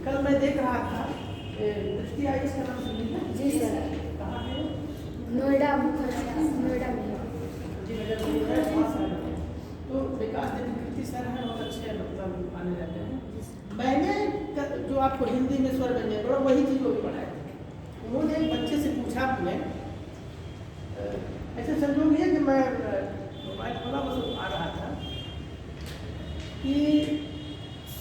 कल मैं देख रहा था दृष्टि आयुष का नाम सुनी है? जी सर। कहाँ है? नोएडा में। जी नगर में है, वहाँ से आए हैं। तो विकास कृति सर हैं, बहुत अच्छे मतलब आने जाते हैं। मैंने जो आपको हिंदी में स्वर व्यंजन पढ़ा वही चीज़ को भी पढ़ाया था। उन्होंने एक बच्चे से पूछा अपने ऐसे संजोग है कि मैं मोबाइल खोला बस आ रहा था कि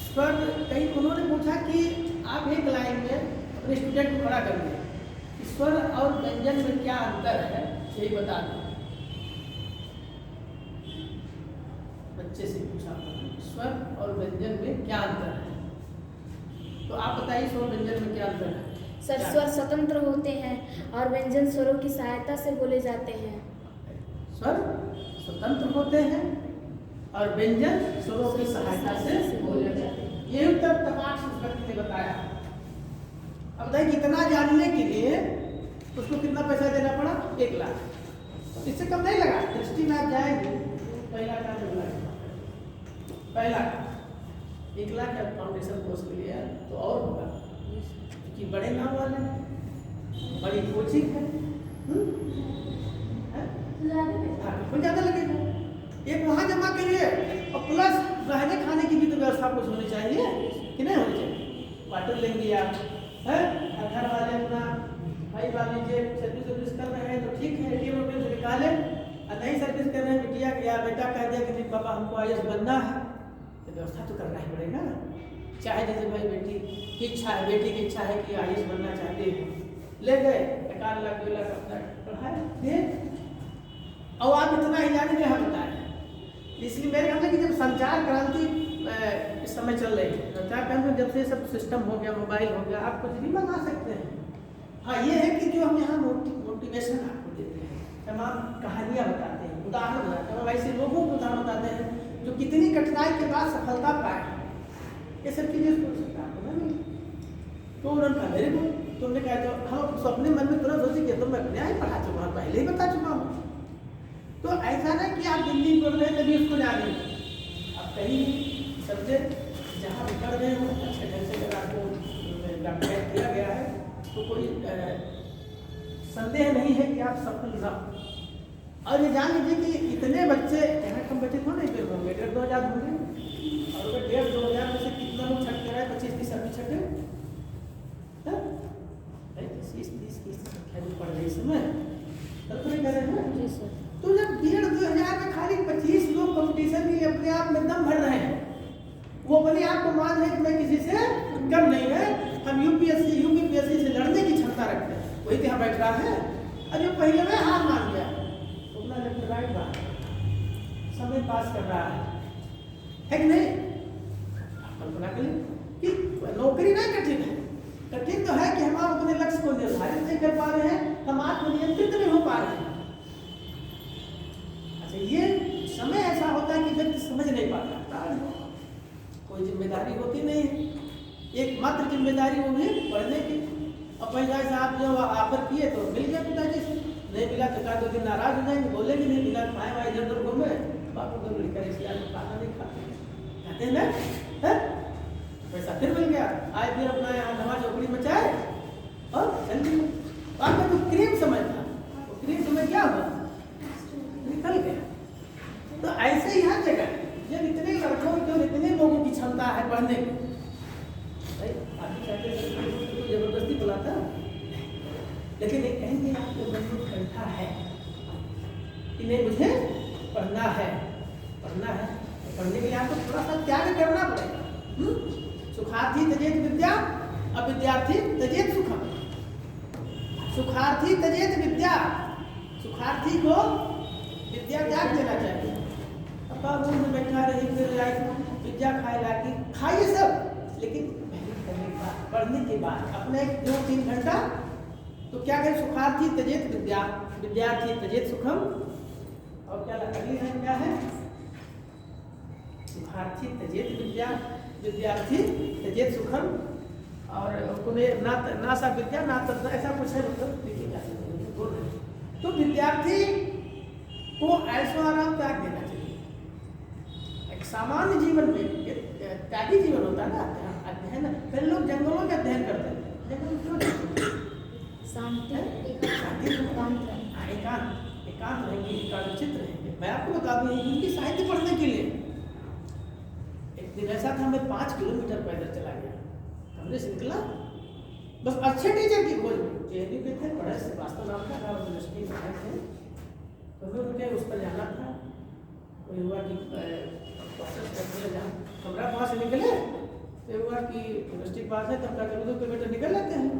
स्वर कहीं उन्होंने पूछा कि आप एक लाइन में अपने स्टूडेंट को खड़ा करिए, स्वर और व्यंजन में क्या अंतर है यही बता दो। बच्चे से पूछा स्वर और व्यंजन में क्या अंतर है, तो आप बताइए स्वर व्यंजन में क्या अंतर है? सर स्वर स्वतंत्र होते हैं और व्यंजन स्वरों की सहायता से बोले जाते हैं। स्वर स्वतंत्र होते हैं और व्यंजन स्वरों की सहायता से बोले जाते हैं। ये उत्तर तमाश उस व्यक्ति ने बताया। अब बताइए कितना जानने के लिए उसको कितना पैसा देना पड़ा? 1 लाख। इससे कम नहीं लगा। दृष्टि में आप जाएंगे पहला काम 2 लाख, पहला 1 लाख का फाउंडेशन कोर्स के लिए तो और होगा कि बड़े नाम वाले बड़ी कोचिंग है, कुछ ज़्यादा लगेगा। एक वहाँ जमा करिए और प्लस रहने खाने की भी तो व्यवस्था कुछ होनी चाहिए कि नहीं होनी चाहिए। वाटर लेंगे आप है, घर वाले अपना भाई मान लीजिए सर्विस कर रहे हैं तो ठीक है, ATM से निकाले, और नहीं सर्विस कर रहे हैं बिटिया या बेटा कह दिया कि नहीं पापा हमको IAS बनना है, तो व्यवस्था तो करना ही पड़ेगा। चाहे जैसे भाई बेटी की इच्छा है, बेटी की इच्छा है कि IAS बनना चाहते हैं, ले गए 1 लाख 2 लाख अपना पढ़ाए दे, और आप इतना ही जाने में हम बताएं। इसलिए मेरे ख्याल है कि जब संचार क्रांति इस समय चल रही है, संचार क्रांति जब से सब सिस्टम हो गया, मोबाइल हो गया, आप कुछ भी मंगा सकते हैं। हाँ ये है कि जो हम यहाँ मोटिवेशन आपको देते हैं, तमाम कहानियाँ बताते हैं, उदाहरण बताते हैं, वैसे लोगों को उदाहरण बताते हैं जो कितनी कठिनाई के बाद सफलता पाए, ये सब चीज़ें सोच सकता है। तो उन्होंने कहा मेरे को तुमने कहा तो हम अपने मन में तुरंत सोचे कि तो मैं अपने ही पढ़ा चुका हूँ, पहले ही बता चुका हूँ। तो ऐसा ना कि आप दिल्ली पढ़ रहे तभी उसको जाने, आप कहीं सब्जेक्ट जहाँ भी पढ़ रहे हो अच्छे ढंग से अगर आपको डॉक्यूमेंट किया गया है तो कोई संदेह नहीं है कि आप सफल ना। और ये जान लीजिए कि इतने बच्चे यहाँ कम बच्चे थोड़े नहीं होंगे, 1,500-2 हज़ार होंगे, और अगर 1,500-2 हज़ार में से कितना लोग छटके रहे, 25-30 आदमी छटे 30-30 संख्या जो पढ़ रही इस समय तब तो नहीं कर रहे हैं। जी सर। तो जब 1,500-2 हज़ार में खाली 25 लोग कंपटीशन के लिए अपने आप में दम भर रहे हैं, वो अपने आप को मान है कि मैं किसी से कम नहीं है, हम UPSC से लड़ने की क्षमता रखते हैं, वही यहाँ बैठ रहा है। और जो पहले में हार मान गया तो अपना लेफ्ट राइट बात समय पास कर रहा है कि नहीं? आप कल्पना करें कि नौकरी नहीं कठिन है, कठिन तो है कि हम अपने लक्ष्य को निर्धारित नहीं कर पा रहे हैं, हम आत्मनियंत्रित नहीं हो पा रहे हैं। अच्छा ये समय ऐसा होता है कि व्यक्ति समझ नहीं पाता, कोई जिम्मेदारी होती नहीं है, एकमात्र जिम्मेदारी वो भी पढ़ने की। और पहले से आप जो ऑफर किए तो मिल गया पिताजी से, नहीं मिला तो 1-2 दिन नाराज हो जाएंगे, बोलेंगे नहीं मिला, खाए वाए इधर उधर घूमे, बाप उधर कर इसलिए आप खाना नहीं खाते हैं ना, पैसा फिर मिल गया, आए फिर अपना यहाँ धमा चौकड़ी मचाए और चल दिए। आपका जो क्रीम समय था वो क्रीम समय क्या हुआ, निकल गया। तो ऐसे ही हर जगह जब इतने लड़कों की इतने लोगों की क्षमता है पढ़ने की, जबरदस्ती बुलाता, लेकिन एक कहेंगे आपको मजबूत बैठा है कि नहीं मुझे पढ़ना है, पढ़ना है, पढ़ने के लिए आपको थोड़ा सा त्याग करना पड़ेगा। सुखार्थी तजेत विद्या, अविद्यार्थी तजेत सुखम। सुखार्थी तजेत विद्या, सुखार्थी को विद्या त्याग देना चाहिए। अब आप रूम में बैठा रही फिर विद्या खाए लाके खाइए सब, लेकिन मेहनत करने के बाद, पढ़ने के बाद अपने 2-3 घंटा तो क्या करें, सुखार्थी तजेत विद्या, विद्यार्थी तजेत सुखम। और क्या अगली लाइन क्या है, सुखार्थी तजेत विद्या, विद्यार्थी तजेत सुखम। और ना सा विद्या ना तत्व, ऐसा कुछ है, मतलब देखिएगा। तो विद्यार्थी को ऐशो आराम त्याग देना चाहिए। एक सामान्य जीवन में त्यागी जीवन होता है ना, है ना। फिर लोग जंगलों एकांत रहेंगे, एकाग्रचित रहेंगे। मैं आपको बता दूं हिंदी साहित्य पढ़ने के लिए एक दिन ऐसा था, मैं 5 किलोमीटर पैदल चला गया। हमने निकला बस अच्छे टीचर की खोज में, जेएनयू के थे, बड़े से वास्तव नाम का था, यूनिवर्सिटी में थे, तो उनके उस पर जाना था। कोई हुआ कि प्रोसेस करते जहाँ कमरा वहाँ से निकले, तो हुआ कि यूनिवर्सिटी के पास है, तब का 2 किलोमीटर निकल लेते हैं।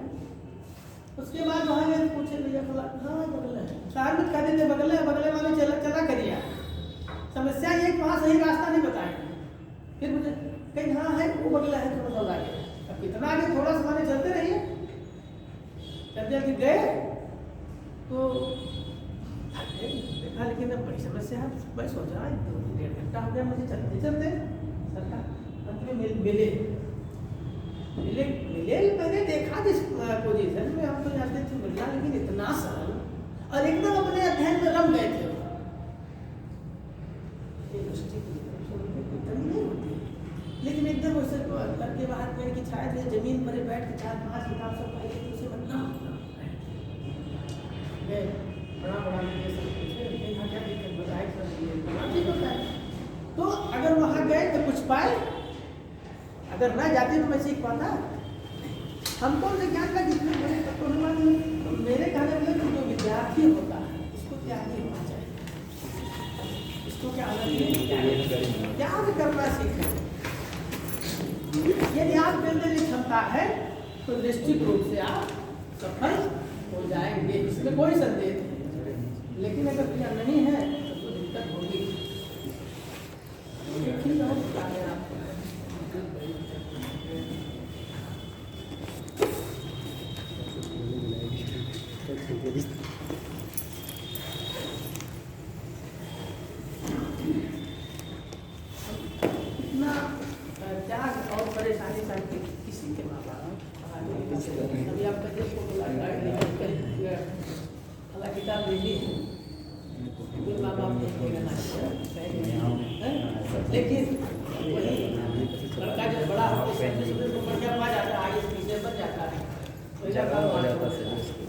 उसके बाद वहाँ गए, पूछे भैया बोला हाँ बगल है, शहर में कह देते बगल है, बगले वाले चला करिए। समस्या ये कि वहाँ सही रास्ता नहीं बताएंगे, फिर मुझे कहीं हाँ है वो बगल है, थोड़ा सा आगे। अब कितना आगे, थोड़ा सा माने चलते रहिए, चलते गए तो देखा, लेकिन अब बड़ी समस्या है। मैं सोच रहा 1-1.5 घंटा हो गया मुझे चलते चलते। सरकार अंत में मिले मैंने देखा जिस पोजीशन में हम तो जाते थे मिलना, लेकिन इतना सरल और एकदम अपने अध्ययन में रम गए थे। नहीं होती, लेकिन एकदम उसे लड़के बाहर पेड़ की छाया में जमीन पर बैठ के 4-5 किताब सब पढ़ी तो उसे बनना बड़ा ये सब पूछे यहाँ क्या दिक्कत बताए। तो अगर वहाँ गए तो कुछ पाए, अगर ना जाते तो मैं सीख पाता। हमको विज्ञान का जितने बड़े तो मेरे कहने में जो विद्यार्थी होता है उसको त्यागी होना चाहिए, इसको क्या त्याग करना सीखें। यदि आप के अंदर ये क्षमता है तो निश्चित रूप से आप सफल हो जाएंगे, इसमें कोई संदेह नहीं। लेकिन अगर क्या नहीं है तो दिक्कत होगी। इतना त्याग और परेशानी करके किसी के माँ बाप अभी आपका देश को अल्लाह किताब ले ली, माँ बाप लेकिन वही लड़का जब बड़ा होता है तो बढ़िया पा जाता है, आगे पीछे बन जाता है,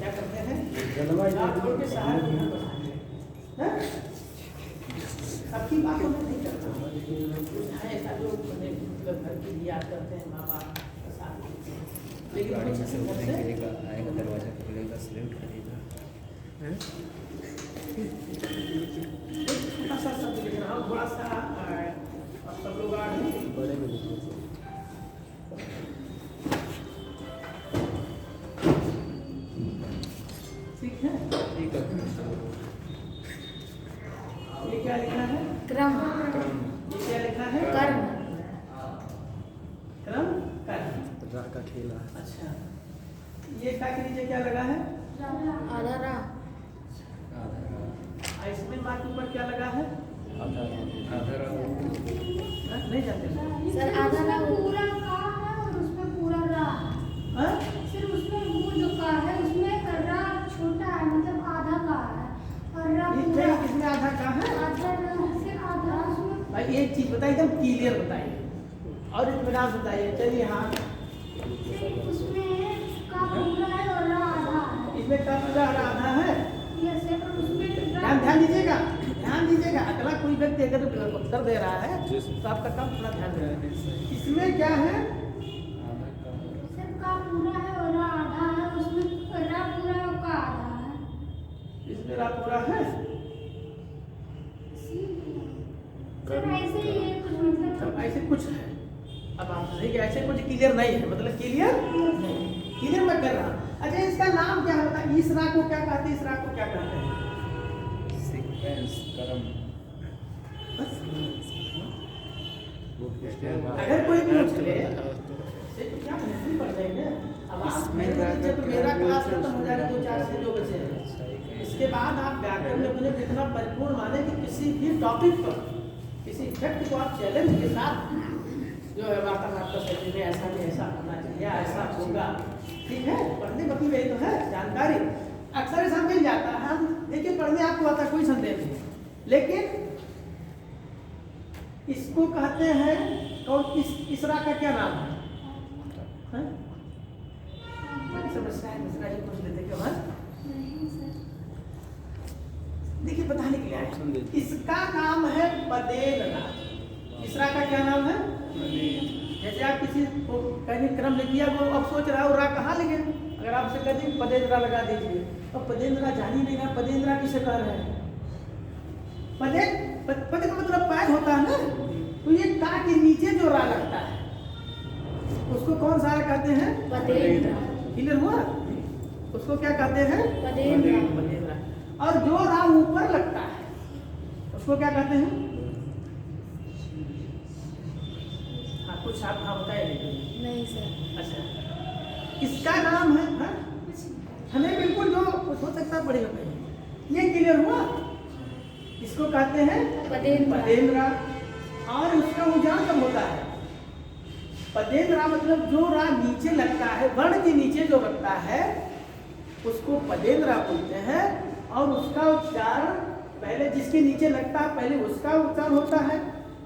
क्या करते हैं छोड़ के शहर में सबकी बातों में नहीं करता है ऐसा जो मतलब घर की याद करते हैं माँ बाप का साथ, लेकिन आएगा दरवाजा खोलेगा सैल्यूट करेगा। छोटा सा शब्द लिख रहा हूँ, थोड़ा सा सब लोग आ बड़े में ठीक है। ये क्या लिखा है? क्रम। ये क्या लिखा है? कर्म। क्रम कर्म का खेला। अच्छा, ये क्या के नीचे क्या लगा है? आधा रा। इसमें मार्क ऊपर क्या लगा है? नहीं जानते सर, आधा रा पूरा का है और उसमें पूरा रा है। सिर्फ उसमें वो जो का है उसमें रा छोटा है, मतलब आधा का है और रा पूरा। इसमें आधा का है? आधा से आधा उसमें। भाई एक चीज बताइए, एकदम क्लियर बताइए और इत्मीनान बताइए। चलिए हाँ, उसमें का पूरा है और रा आधा है। इसमें का पूरा और आधा है। यस सर, और उसमें ध्यान दीजिएगा, ध्यान दीजिएगा। अगला कोई व्यक्ति अगर उत्तर दे रहा है तो आपका काम थोड़ा ध्यान देना। इसमें क्या है? सर का पूरा है और रा आधा है, उसमें रा पूरा है और का आधा है। इसमें रा पूरा है। सर ऐसे ही है कुछ, मतलब ऐसे कुछ है। अब आप सही ऐसे कुछ क्लियर नहीं है, मतलब क्लियर नहीं, क्लियर मैं कर रहा। अच्छा, इसका नाम क्या होता है? इस रा को क्या कहते हैं? इस रा को क्या कहते हैं? सीक्वेंस कर्म। अगर कोई पूछ ले क्या नहीं पढ़ जाएंगे। अब आप मेरा क्लास खत्म हो जाएगा 2-4 से जो बचे हैं, इसके बाद आप व्याकरण में अपने जितना परिपूर्ण माने कि किसी भी टॉपिक पर किसी व्यक्ति को आप चैलेंज के साथ जो है वार्तालाप कर सकते हैं, ऐसा नहीं ऐसा होना चाहिए, ऐसा होगा, ठीक है। पढ़ने बकी वही तो है जानकारी, अक्सर ऐसा मिल जाता है। हम देखिए पढ़ने आपको आता है, कोई संदेह नहीं, लेकिन इसको कहते हैं और इस रा का क्या नाम है? बड़ी समस्या है, दूसरा ही पूछ लेते क्यों है? देखिए बताने के लिए ऑप्शन दे आए। दीजिए। इसका नाम है पदेन रा। तीसरा का क्या नाम है? जैसे आप किसी को कहीं क्रम लिख दिया, वो अब सोच रहा है रा कहाँ लिखे। अगर आपसे कह दें पदेन रा लगा दीजिए, तो पदेन रा जान ही नहीं रहा पदेन रा किसे कह रहे हैं। पद का मतलब पैर होता है ना, तो ये ता के नीचे जो रा लगता है उसको कौन सा रा कहते हैं? पदेन रा। क्लियर हुआ? उसको क्या कहते हैं? पदेन रा। पदेन रा। और जो रा ऊपर लगता है उसको क्या कहते हैं? हाँ कुछ आप बताए नहीं। नहीं सर। अच्छा, इसका नाम है हाँ? हमें बिल्कुल जो कुछ हो सकता पड़ेगा पहले। ये क्लियर हुआ? इसको कहते हैं पदेन रा। पदेन रा। और उसका उजान कब होता है? पदेन रा मतलब जो रा नीचे लगता है, वर्ण के नीचे जो लगता है उसको पदेन रा बोलते हैं। और उसका उच्चारण पहले जिसके नीचे लगता है पहले उसका उच्चारण होता है,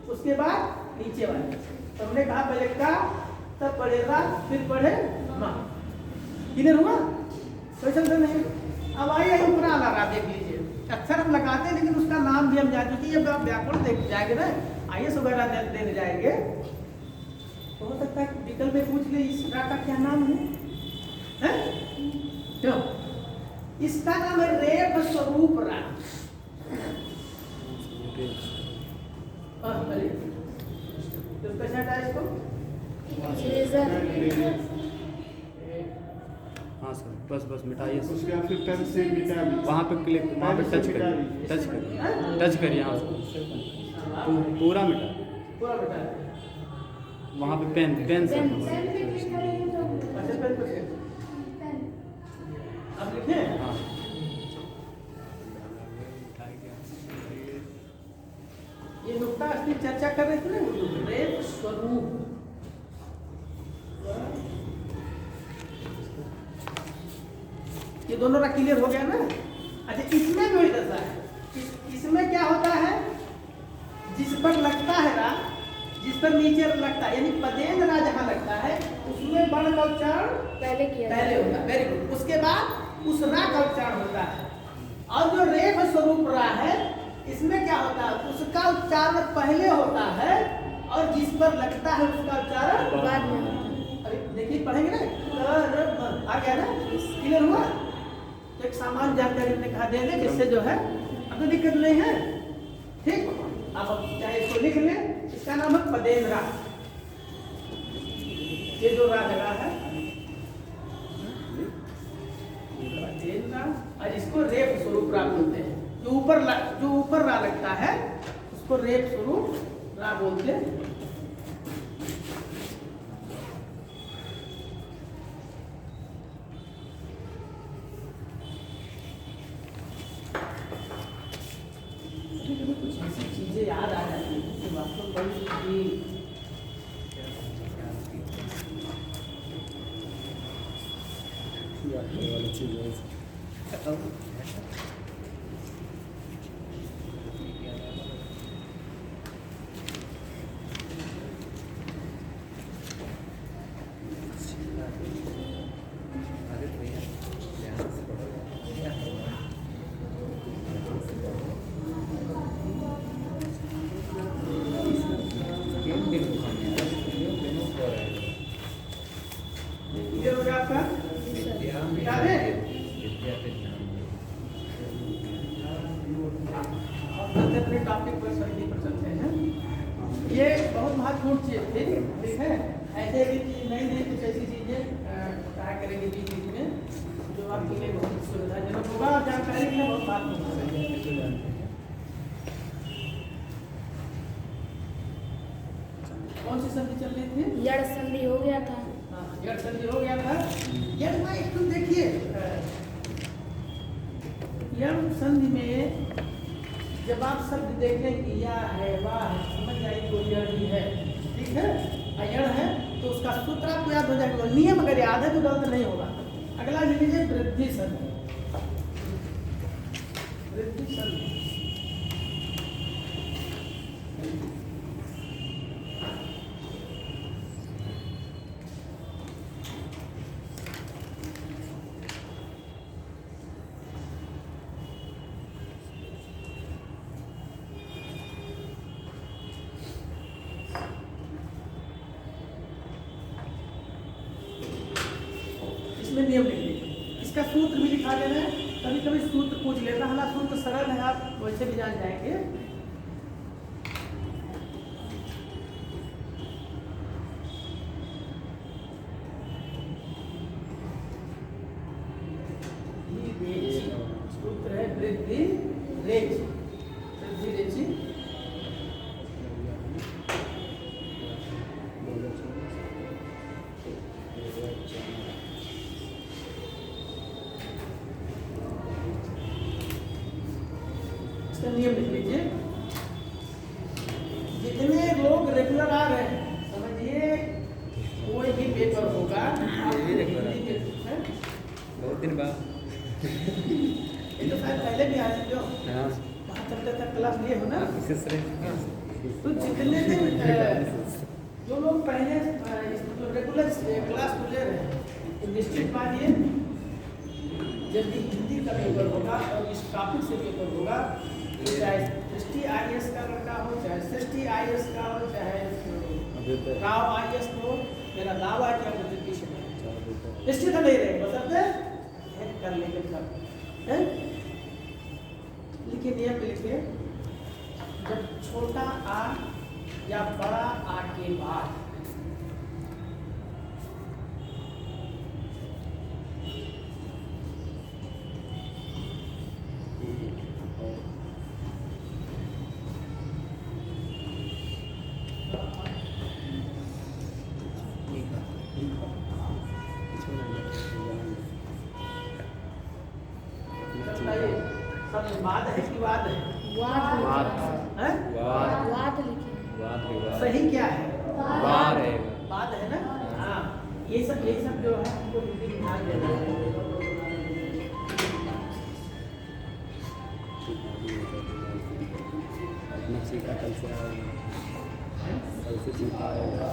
उसके बाद नीचे वाले। तो हमने कहा पहले का, तब पढ़े रा, फिर पढ़े मा। क्लियर हुआ? कोई समझ नहीं? अब आइए ऊपर वाला रा देख लीजिए। अक्षर हम लगाते हैं लेकिन उसका नाम भी हम जान चुके हैं। जब आप व्याकरण देख जाएंगे ना, IAS वगैरह देने जाएंगे तो हो सकता है विकल्प में पूछ ले इस रा का क्या नाम है? हैं? क्यों? इसका नाम है रेफ स्वरूप रा। अरे तो कैसे हटाए इसको? इरेजर। हाँ सर, बस मिटाइए सर। उसके बाद फिर पेन से मिटा दी। वहाँ पे क्लिक, वहाँ पे टच करिए, टच करिए हाँ सर। पूरा मिटा, पूरा बता दे। वहाँ पे पेन सर। पेन पे क्लिक करेंगे तो अच्छा पेन पर से। पेन। अब लिखे? हाँ ये नुक्ता असली चर्चा कर रहे थे ना उर्दू में, रेफ स्वरूप। ये दोनों का क्लियर हो गया ना? अच्छा, इसमें भी वही दशा है। इसमें क्या होता है? जिस पर लगता है रा, जिस पर नीचे लगता है, यानी पदेन रा जहाँ लगता है उसमें वर्ण का उच्चारण पहले किया पहले होता है। Very good. उसके बाद उस रा का उच्चारण होता है। और जो रेफ स्वरूप रा है, इसमें क्या होता है? उसका उच्चारण पहले होता है और जिस पर लगता है उसका उच्चारण बाद में होता है। अरे देखिए पढ़ेंगे ना, आ गया ना? क्लियर हुआ? तो एक सामान्य जानकारी हमने कहा दे दे, जिससे जो है अब तो दिक्कत नहीं है। ठीक, आप अब चाहे इसको लिख लें। इसका नाम है पदेन रा। ये जो रा लगा है पदेन रा, और इसको रेफ स्वरूप रा बोलते हैं। जो ऊपर रा लगता है उसको रेफ स्वरूप रा बोलते हैं। कुछ ऐसी चीजें याद आ जाती हैं कि वास्तव में बड़ी ही वाली चीज़ है। ये हो गया आपका याद है? अब अपने टॉपिक पर सही पर चलते हैं। ये बहुत महत्वपूर्ण चीज थी, ठीक है? ऐसे भी चीज नहीं नहीं कुछ ऐसी चीजें ट्राई करेंगे बीच बीच में जो आपके लिए बहुत सुविधाजनक होगा और जानकारी के लिए बहुत महत्वपूर्ण है। कौन सी संधि चल रही थी? यड़ संधि हो गया था। हाँ, यड़ संधि हो गया था। यड़ में एक तो देखिए, यड़ संधि में जब आप शब्द देखें कि या है, वाह है, समझ जाइए तो यड़ ही है। ठीक है? यड़ है तो उसका सूत्र आपको याद हो जाएगा। नियम अगर याद है तो गलत नहीं होगा। अगला लिख लीजिए वृद्धि संधि। वृद्धि संधि इसमें नियम लिख लीजिए, इसका सूत्र भी लिखा देना है। कभी कभी सूत्र पूछ लेता, हालांकि सूत्र सरल है, आप वैसे भी जान जाएंगे। सूत्र है वृद्धि रेच, वृद्धि रेची। इसका नियम लिख लीजिए, जितने लोग रेगुलर आ रहे हैं, समझिए कोई भी पेपर होगा बहुत दिन बाद ये तो शायद पहले भी आए जो हाँ वहाँ चलते थे क्लास लिए हो ना। विशेष तो जितने दिन जो लोग पहले जो रेगुलर क्लास को ले रहे हैं, निश्चित मानिए जब भी हिंदी का पेपर होगा और इस टॉपिक से पेपर होगा, तो चाहे STIS का लड़का हो, चाहे STIS का हो, चाहे राव IS हो, मेरा दावा है कि आप मुझे पीछे निश्चित नहीं रहे, बसरते कर लेंगे सब है। लिखिए नियम पे लिखिए, जब छोटा आ या बड़ा आ के बाद सब वाद है कि वाद है? वाद हैं? वाद वाद लिखे वाद विवाद सही क्या है? वाद है वाद है ना। हाँ, ये सब जो है हमको हिंदी में ध्यान देना है। अपना सीखा कल से कल से सीखा आएगा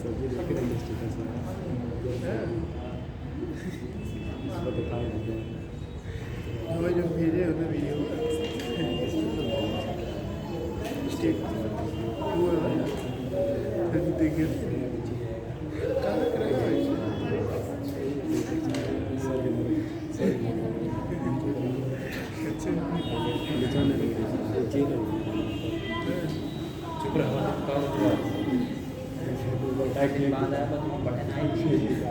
सब्जी लेकर स्टेटस इसको दिखाई देते हैं वो जो भेजे उन्हें वीडियो स्टेट वो देखिए कहाँ करेगा चुप रहो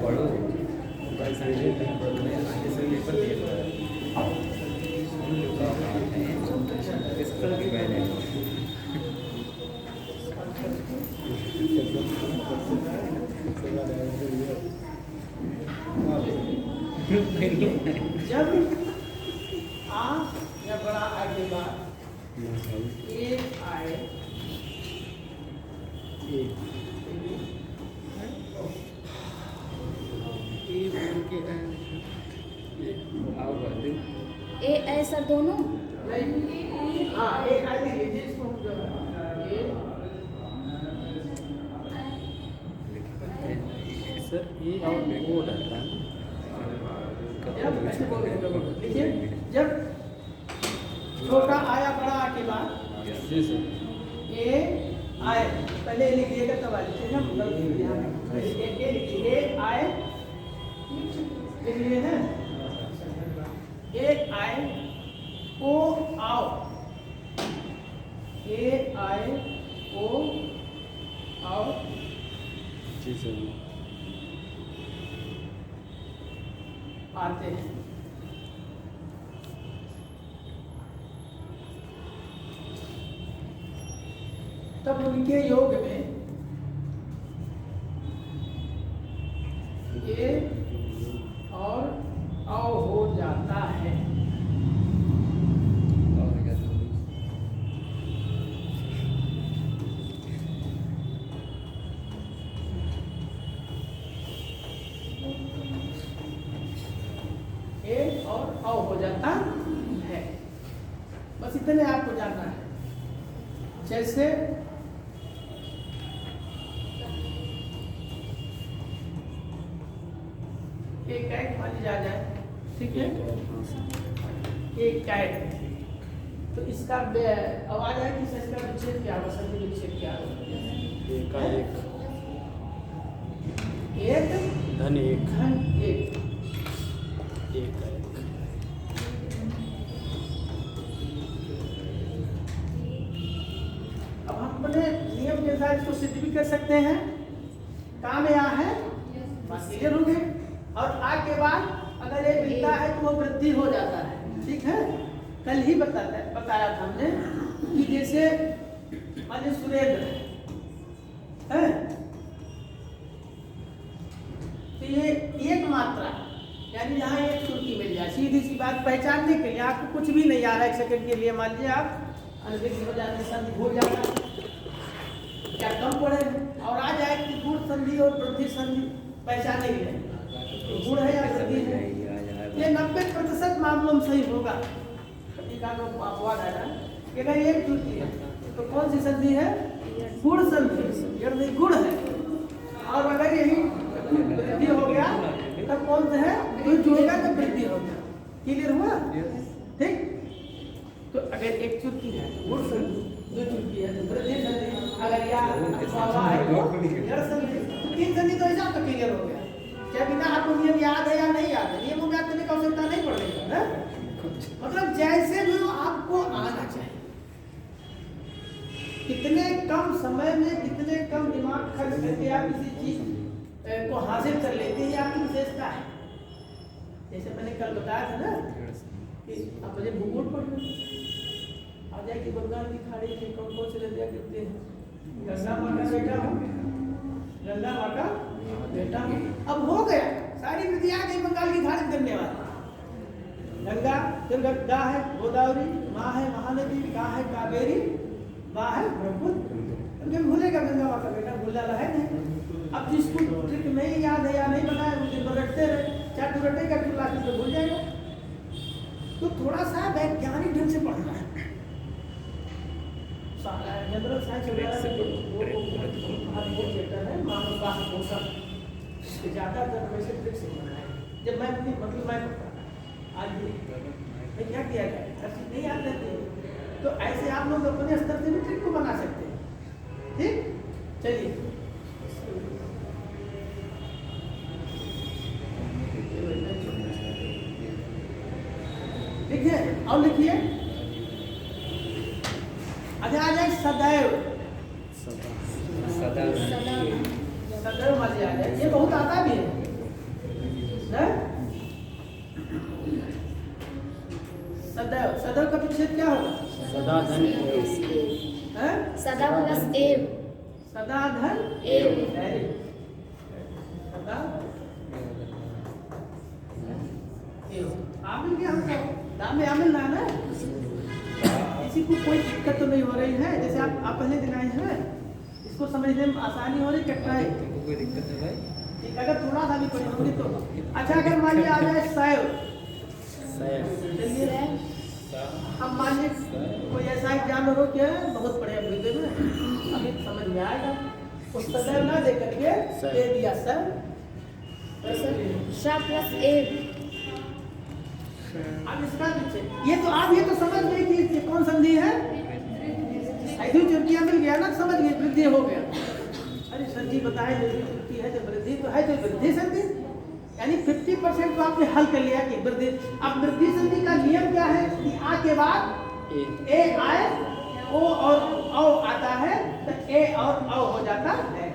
पढ़ो आगे से पेपर दिए जब आ या बड़ा आ के बाद एक आए ए ऐ सर दोनों नहीं, हाँ एक आए लीजिए जिसको हम जो है सर ये और वो डालता है जब ऐसे बोल रहे हैं, देखिए जब छोटा आया बड़ा आ के बाद जी सर ए आए, पहले लिख लिएगा तब आ जाए ना, गलती यहाँ ए आए लिख लिए हैं, एक आए ओ आओ, ए आए ओ आओ, जी सर आते हैं। तब उनके योग में ये और औ हो जाता है। ए और औ हो जाता है, बस इतने आपको जानना है। जैसे एक कैट मान लीजिए आ जाए, ठीक है, एक कैट, तो इसका आवाज है कि इसका विच्छेद क्या होगा, सभी विच्छेद क्या होगा? एक धन एक धन एक। एक अब हम अपने नियम के अनुसार इसको सिद्ध भी कर सकते हैं। काम या है बस क्लियर हो गए। और आ के बाद अगर ये मिलता है तो वो वृद्धि हो जाता है। ठीक है, कल ही बताया था हमने कि जैसे मान सुरेंद्र है तो ये एक मात्रा यानी यहाँ एक सुर्ती मिल जाए, सीधी सी बात पहचानने के लिए आपको कुछ भी नहीं आ रहा है। 1 सेकंड के लिए मान लीजिए आप अनभिज्ञ हो जाते, संधि भूल जाता क्या कम पड़े और आ जाए कि गुण संधि और वृद्धि संधि पहचाने के लिए तो गुण है या वृद्धि है, ये 90% मामलों में सही होगा। अपवाद है ना कि अगर एक त्रुटि है तो कौन सी संधि है? गुण संधि, यदि गुण है। और अगर यही वृद्धि हो गया तब कौन सा है? जो जुड़ेगा तब वृद्धि हो गया। क्लियर हुआ? ठीक। तो अगर एक चुटकी है तो गुण संधि, दो चुटकी है तो वृद्धि संधि, अगर या अथवा है तो जड़ संधि। 3 संधि तो ऐसा तो क्लियर हो गया। क्या बिना आपको नियम याद है या नहीं याद है? नियमों में याद करने की आवश्यकता नहीं पड़ रही है। मतलब जैसे भी आपको आना चाहिए, कितने कम समय में कितने कम दिमाग खर्च करके आप किसी चीज को हासिल कर लेते हैं, आपकी विशेषता है। जैसे मैंने कल बताया था ना कि आप मुझे भूगोल पढ़ रहे आ जाए कि बंगाल की खाड़ी में कौन कौन से नदियाँ गिरते हैं। गंगा माँ का बेटा हूँ, गंगा माँ का बेटा हूँ। अब हो गया, सारी नदियाँ आ गई बंगाल की खाड़ी गिरने वाली। गंगा, फिर गा है गोदावरी, माँ है महानदी, गा है कावेरी, माँ है ब्रह्मपुत्र। भूलेगा गंगा माँ का बेटा, भूला है नहीं। अब जिसको ट्रिक नहीं याद है या नहीं बनाया वो दिन भर रटते रहे, चाहे तू रटेगा तू लास्ट में भूल जाएगा। तो थोड़ा सा वैज्ञानिक ढंग से पढ़ना है। जनरल साइंस है मानव स्वास्थ्य पोषण ज्यादातर वैसे ट्रिक से पढ़ना है। जब मैं अपनी मतलब मैं आज भी क्या किया जाए हर चीज नहीं याद रहती है, तो ऐसे आप लोग अपने स्तर से भी ट्रिक को बना सकते हैं। ठीक, चलिए ठीक है। और लिखिए, अच्छा आ जाए सदैव। सदैव मालिया आ जाए, ये बहुत आता भी है। सदैव, सदैव का विच्छेद क्या होगा? सदा धन है? सदा प्लस एव। सदा धन एव। सदा एव। आमिल क्या होता है? दाम में आमिल ना है। किसी को कोई दिक्कत तो नहीं हो रही है? जैसे आप पहले दिन आए हैं, इसको समझने में आसानी हो रही, कठिनाई कोई दिक्कत है भाई? ठीक, अगर थोड़ा सा भी कोई होगी तो अच्छा। अगर मान लिया आ जाए सैव, चलिए हम मान लीजिए कोई ऐसा जानवर हो क्या बहुत बड़े अभिधे में अभी समझ में आएगा, उस सदैव ना दे करके दे दिया सर श प्लस एव। अब इसका पीछे ये तो आप ये तो समझ गए कि ये कौन संधि है? ऐसी चुटकिया मिल गया ना, समझ गए वृद्धि हो गया। अरे सर जी बताए जो चुटकी है जो वृद्धि तो है, तो वृद्धि संधि यानी 50% तो आपने हल कर लिया कि वृद्धि। अब वृद्धि संधि का नियम क्या है कि आ के बाद ए आए, ओ और औ आता है तो ए और औ हो जाता है,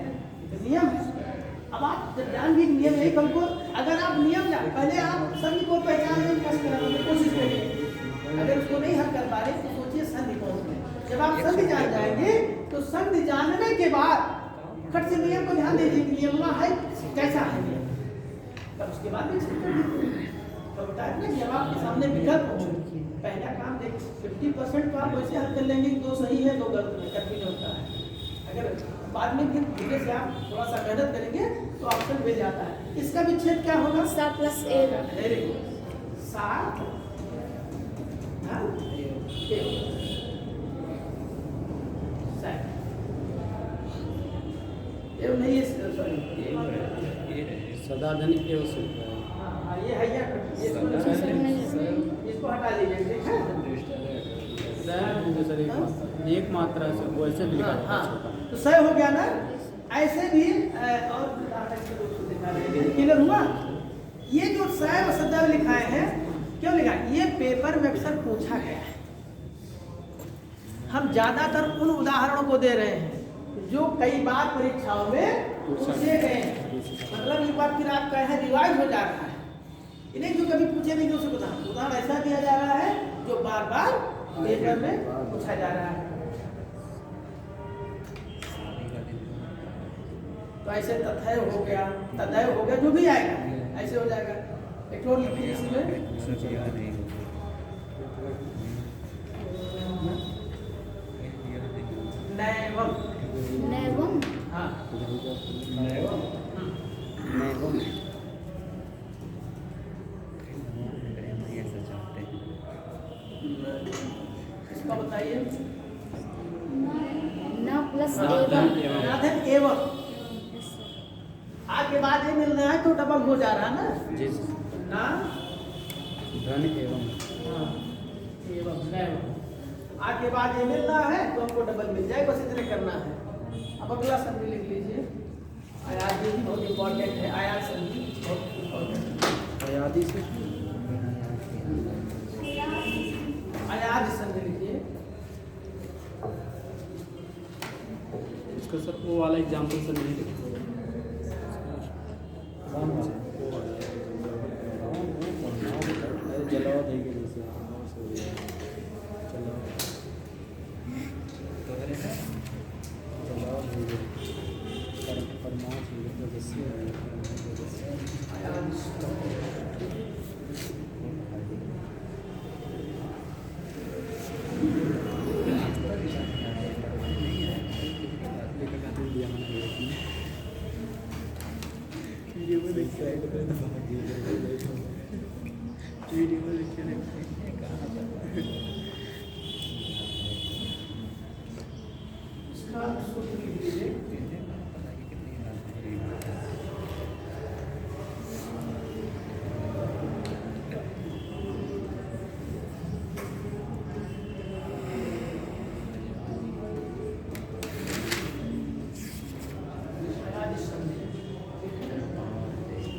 तो नियम है। अब आप जब जान भी नियम है कल को, अगर आप नियम जान पहले आप संधि को पहचानने की कोशिश करिए। अगर उसको नहीं हल कर पा रहे तो सोचिए संधि कौन है। जब आप संधि जान जाएंगे तो संधि जानने के बाद खट से नियम को ध्यान दीजिए कि नियम है कैसा है, तब उसके बाद भी तो बताया ना कि अब आपके सामने विकल्प हो। पहला काम देख 50% तो आप वैसे हल कर लेंगे, 2 सही है 2 गलत है, कभी होता है। अगर बाद में फिर धीरे से आप थोड़ा सा मेहनत करेंगे तो ऑप्शन मिल जाता है। इसका विच्छेद क्या होगा? सा प्लस एव। Very good. सा एव नहीं है, सॉरी सदा धन एव से ये है या इसको हटा लीजिए, ठीक है। एक मात्रा से वैसे भी लिखा हाँ, तो सही हो गया ना। ऐसे भी और दिखा रहे हैं क्लियर हुआ? ये जो सदैव सदैव लिखाए हैं, क्यों लिखा है? ये पेपर में अक्सर पूछा गया है। हम ज्यादातर उन उदाहरणों को दे रहे हैं जो कई बार परीक्षाओं में पूछे गए हैं। मतलब एक बार फिर आपका यहाँ रिवाइज हो जा रहा है, इन्हें जो कभी पूछे नहीं तो उसको उदाहरण ऐसा दिया जा रहा है जो बार बार पेपर में पूछा जा रहा है। तो ऐसे तथय हो गया, तदय हो गया, जो भी आएगा ऐसे हो जाएगा। एक और लिखिए इसमें, नैवम। नैवम। हाँ, इसका बताइए। न प्लस हाँ, एवं। नाधन एवं, आगे बाद ये मिलना है तो डबल हो जा रहा है ना। जी ना धन एवं एवं नैवम, आगे बाद ये मिलना है तो हमको डबल मिल जाए, बस इतने करना है। अब अगला संधि लिख लीजिए। आयात भी बहुत इंपॉर्टेंट है, आयात संधि बहुत इंपॉर्टेंट। आयादी से आयात संधि लिखिए। इसका सर वो वाला एग्जाम्पल सर नहीं लिखा। जलावा देंगे जैसे इसका सूत्र लिख लीजिए।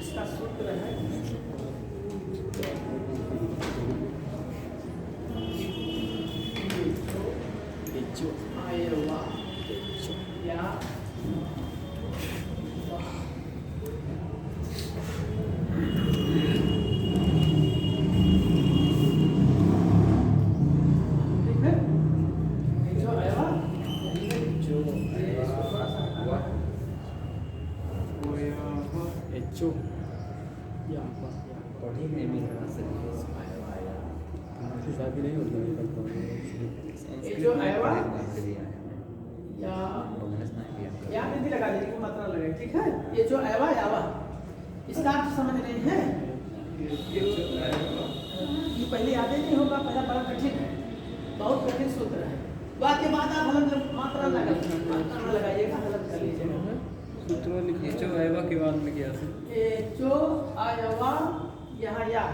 इसका सूत्र है आयवा या ठीक है। जो आयवा एचो या शादी नहीं होती ये जो आयवा या बिंदी लगा दीजिए, कोई मात्रा लगे, ठीक है। ये जो आयवा यावा, इसका आप समझ रहे हैं। ये पहले याद ही नहीं होगा, पहला बड़ा कठिन है, बहुत कठिन सूत्र है। बाद के बाद आप हलक मात्रा लगाइएगा, हलक कर लीजिएगा। सूत्र लिखिए जो आयवा के बाद में क्या है? ये जो आयवा यहाँ या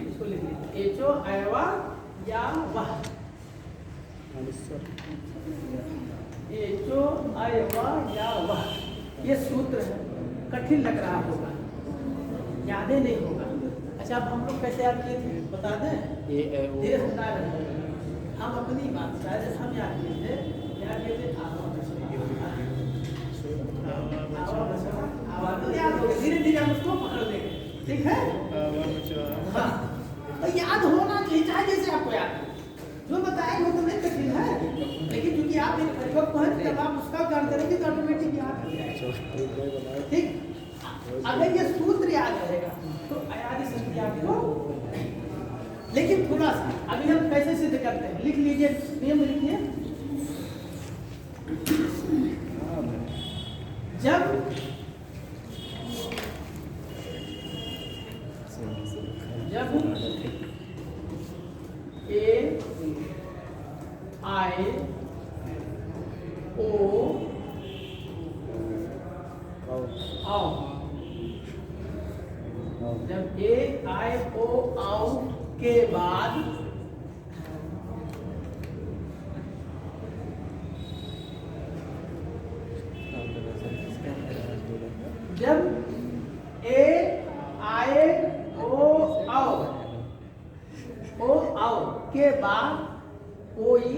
इसको लिख लीजिए। एचो आयवा या वह, एचो आयवा या वह, ये सूत्र है। कठिन लग रहा होगा, यादें नहीं होगा। अच्छा, अब हम लोग कैसे याद किए थे बता दें? धीरे से बता रहे हैं हम अपनी बात, शायद हम याद किए थे आवाज तो याद होगा, धीरे धीरे हम उसको पकड़ लेंगे, ठीक है। हाँ, तो याद होना चाहिए, चाहे जैसे आपको याद हो। जो बताएंगे वो तो नहीं कठिन है, लेकिन क्योंकि आप एक परिपक्व हैं, जब आप उसका काम करेंगे तो ऑटोमेटिक याद हो जाएगा, ठीक। अगर ये सूत्र याद रहेगा तो आयादी संधि आपको, लेकिन थोड़ा सा अभी हम कैसे सिद्ध करते हैं, लिख लीजिए, नियम लिखिए। जब ए आई ओ आओ, जब ए आई ओ आओ के बाद के बाद कोई,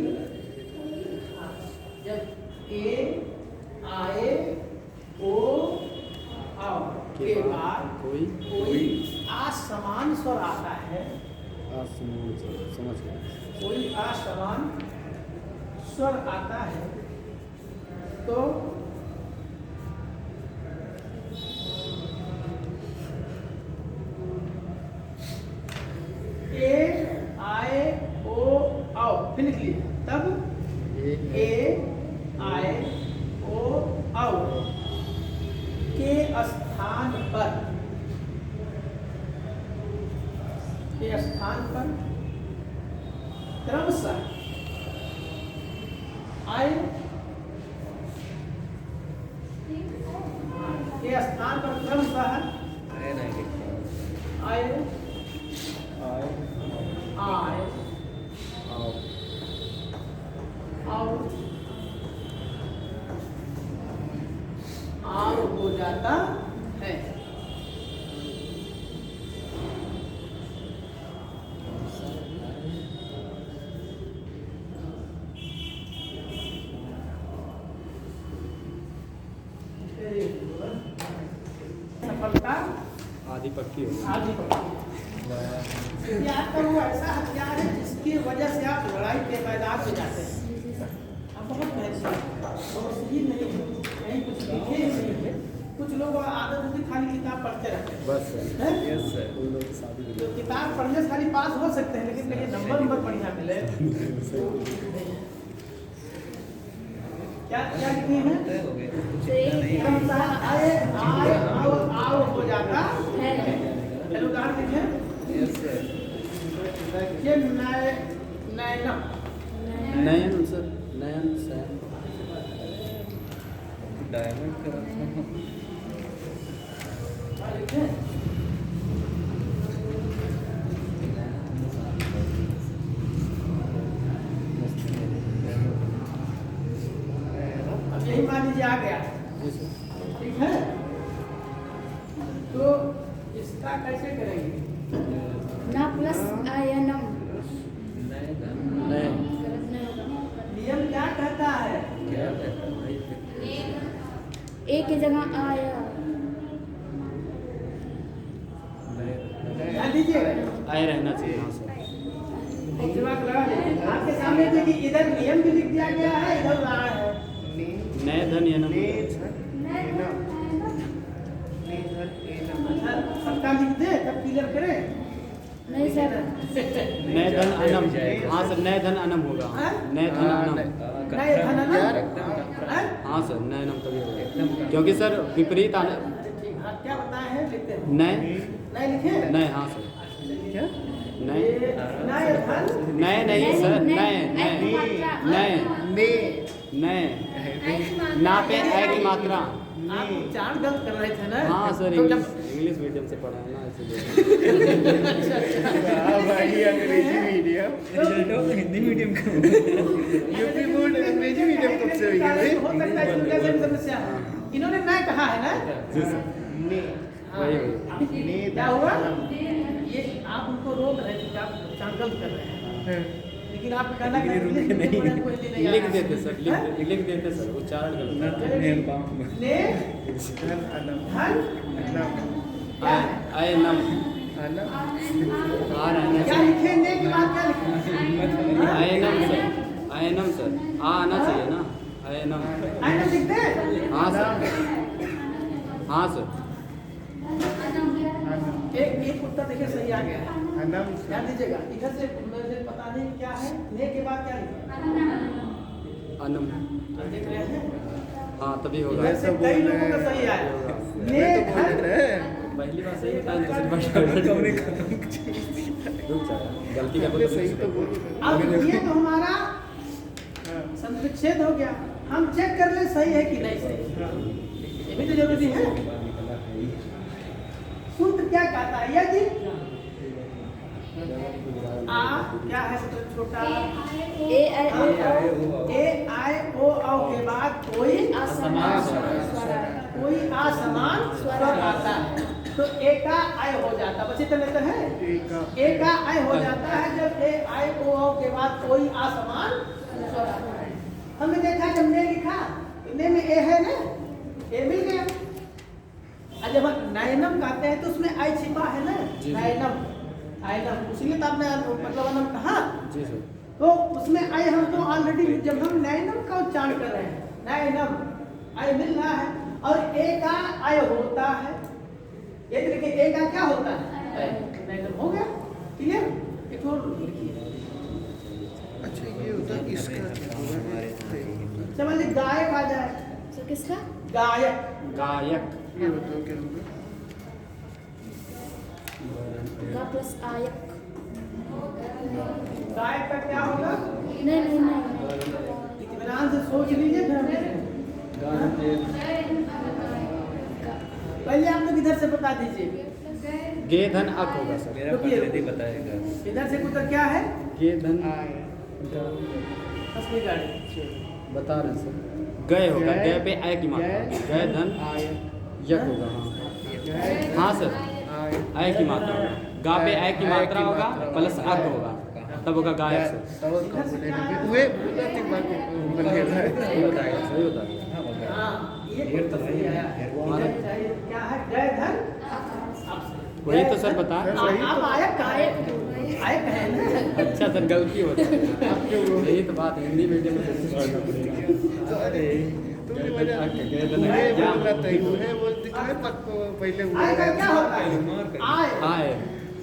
जब ए आए ओ आओ के बाद कोई असमान स्वर आता है, समझ गया। कोई असमान स्वर आता है तो ए आए ओ आओ, फिर लिख लीजिए, तब ए आए ओ आओ के स्थान पर, के स्थान पर क्रमशः आए, के स्थान पर क्रमशः आए आए आओ हो जाता है। सफलता आधी पक्की हो आदि हथियार तो वो ऐसा हथियार है जिसकी वजह से आप लड़ाई के मैदान में जाते हैं। आप बहुत महसूस और सही नहीं कहीं कुछ लिखे ही नहीं है। कुछ लोग आदत होती खाली किताब पढ़ते रहते हैं, बस हैं? यस सर, उन लोग की शादी तो किताब पढ़ने से खाली पास हो सकते हैं, लेकिन कहीं नंबर बढ़िया मिले क्या क्या लिखे हैं? क्रमशः आए आए आओ आओ हो जाता है। चलो उदाहरण लिखे, ये नैना नयन सर, नयन सर डायमंड का लिखे, अब यही मान लीजिए आ गया, ठीक है? तो इसका कैसे करेंगे? ना प्लस आयनम। नयन नियम क्या कहता है? ए की जगह आया। ध्यान दीजिएगा, आए रहना चाहिए। हाँ सर, एक दिमाग लगा लीजिए। आपके सामने देखिए, इधर नियम भी लिख दिया गया है, इधर रहा है। नए धन यनम अच्छा, सबका लिख दे तब क्लियर करें। नहीं सर, नए धन अनम। हाँ सर, नए धन अनम होगा। नए धन अनम। नए धन अनम? हैं? हाँ सर, नए अनम तभी होगा, क्योंकि सर विपरीत आने ठीक, हाँ, क्या बताए हैं लिखते हैं। नए नए लिखे? नए। हाँ सर, क्या? नए नए धन नए नहीं सर, नए नए नए नए ना पे ए की मात्रा। आप उच्चारण गलत कर रहे थे ना? हाँ सर, तो जब इंग्लिश मीडियम से पढ़ा है ना, इसलिए भाई अंग्रेजी मीडियम हिंदी मीडियम का यूपी बोर्ड अंग्रेजी मीडियम कब से हुई है? हो सकता है इनका कोई समस्या है। इन्होंने मैं कहा है ना? वही क्या हुआ? ये आप उनको रोक रहे थे कि आप उच्चारण गलत कर रहे हैं, लेकिन आप कहना कि इंग्लिश में कोई हिंदी नहीं आ लिख रहा है। देते सर, लिख देते सर, उच्चारण गलत। ने धन आए नम आ रहना क्या चाहिए। लिखे? ने के बाद क्या लिखे? आयनम सर, आयनम सर, आ आना चाहिए ना, आयनम। आइटम लिखते हैं? हाँ सर, हाँ सर, एक उत्तर देखिए सही आ गया है। ध्यान दीजिएगा, इधर से मुझे पता नहीं क्या है। ने के बाद क्या लिखा? अनम। आप देख रहे हैं? हाँ तभी होगा। इधर से कई लोगों का सही आया। ने धन पहली बार सही था, दूसरी बार रुक जाओ, गलती का बोले सही तो बोलो। अब ये तो हमारा संविच्छेद हो गया। हम चेक कर ले सही है कि नहीं सही, ये भी तो जरूरी है। सूत्र क्या कहता है? यदि आ क्या है छोटा ए आई ओ ए आई ओ औ के बाद कोई असमान स्वर कोई असमान स्वर आता है। तो ए का आय हो जाता, बस इतने तो है। ए का आय हो जाता है जब ए आय ओ औ के बाद कोई असमान स्वर आता है। हमने देखा जब ने लिखा ने में ए है ना, ए मिल गया। और जब हम नयनम कहते हैं तो उसमें आय छिपा है ना, नयनम आयनम, इसलिए तो आपने मतलब अनम कहा जी सर। तो उसमें आय हमको ऑलरेडी जब हम नयनम का उच्चारण कर रहे हैं, नयनम आय मिल रहा है और ए का आय होता है। ये देखिए ए का क्या होता है, नयनम हो गया, क्लियर। एक और लिखिए, अच्छा ये होता है इसका समझिए गायक आ जाए, तो किसका? गायक गायक। ये बताओ क्या होगा? गा प्लस आयक। गायक का क्या होगा, नहीं। इत्मीनान से सोच लीजिए फिर हम पहले आप लोग इधर से बता दीजिए। गे धन अक होगा सर। मेरा प्रतिनिधि बताएगा। इधर से कुछ क्या है, गे धन असली गाड़ी बता रहे हैं सर। गए होगा, गए पे आय की मात्रा, गए धन यक होगा। हाँ सर, आय की मात्रा होगा। गा पे आय की मात्रा होगा प्लस अक होगा, तब होगा गायक सर। वे बोला थी बात सही बताएगा, सही बताएगा। हाँ, ये तो सही है। क्या है, गए धन वही तो सर बता। आप आयक कहाँ है, आयक है ना। अच्छा सर, गलती होता है। यही तो बात है, हिंदी मीडियम में अरे तुमने बोला है वो दिखाए पहले आय का क्या होता है, आय आय।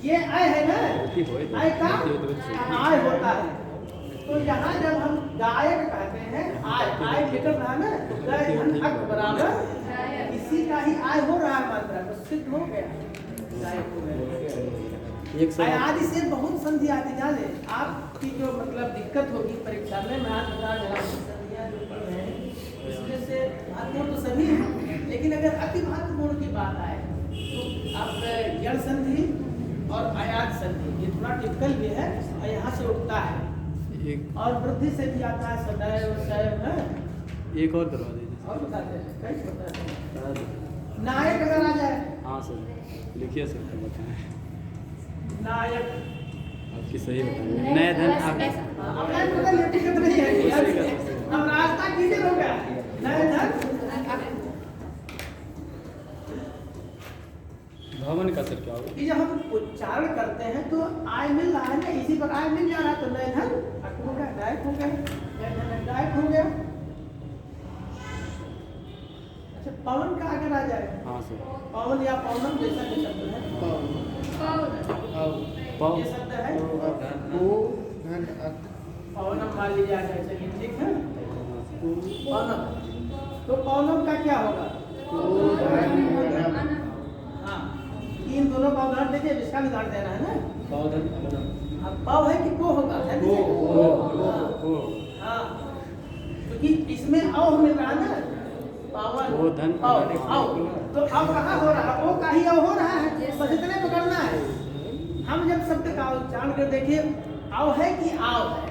ये आय है ना, गलती हो आय का आय होता है। तो यहाँ जब हम गायक कहते हैं आय, आय निकल रहा है ना, तो गए धन अक बराबर इसी का ही आय हो रहा है मात्रा, तो सिद्ध हो गया, गायक हो गया। एक सवाल आदि से बहुत संधि आती जाने आपकी जो मतलब दिक्कत होगी परीक्षा में, मैं आज बता रहा हूँ संधियाँ जो पढ़ रहे हैं इसमें से महत्वपूर्ण तो सभी है, लेकिन अगर अति महत्वपूर्ण की बात आए तो आप जड़ संधि और आयात संधि ये थोड़ा टिपिकल भी है और यहाँ से उठता है एक और वृद्धि से भी आता है, सदैव सैव है। एक और करवा दीजिए। और बताते हैं कैसे बताते हैं, बता दो। नायक अगर आ जाए, हाँ सर, लिखिए सर, तो बताएं। नायक आपकी सही बताएं। नए धन अक। अपना मतलब ये टिकट नहीं है, अब रास्ता क्लियर हो गया। नए धन भवन का सर क्या होगा? कि जब हम उच्चारण करते हैं तो आय मिल रहा है ना, इसी पर आय मिल जा रहा है, तो नए धन अक हो गया, गायक हो गया, नए धन गायक हो गया। अच्छा, पवन का अगर आ जाए, हाँ सर। पवन या पवनम जैसा भी शब्द है, पव ये शब्द है पवनम मान लीजिए, चलिए ठीक है। पवनम, तो पवनम का क्या होगा, हाँ, इन दोनों का उदाहरण देखिए, इसका भी उदाहरण देना है ना। अब पव है कि पो होगा, है हाँ, क्योंकि इसमें अव मिल रहा है ना, पावन वो धन अव, तो अव कहाँ हो रहा है, ओ का ही अव हो रहा है, बस इतने पकड़ना है। हम जब शब्द का उच्चारण कर देखिए, अव है कि आव है,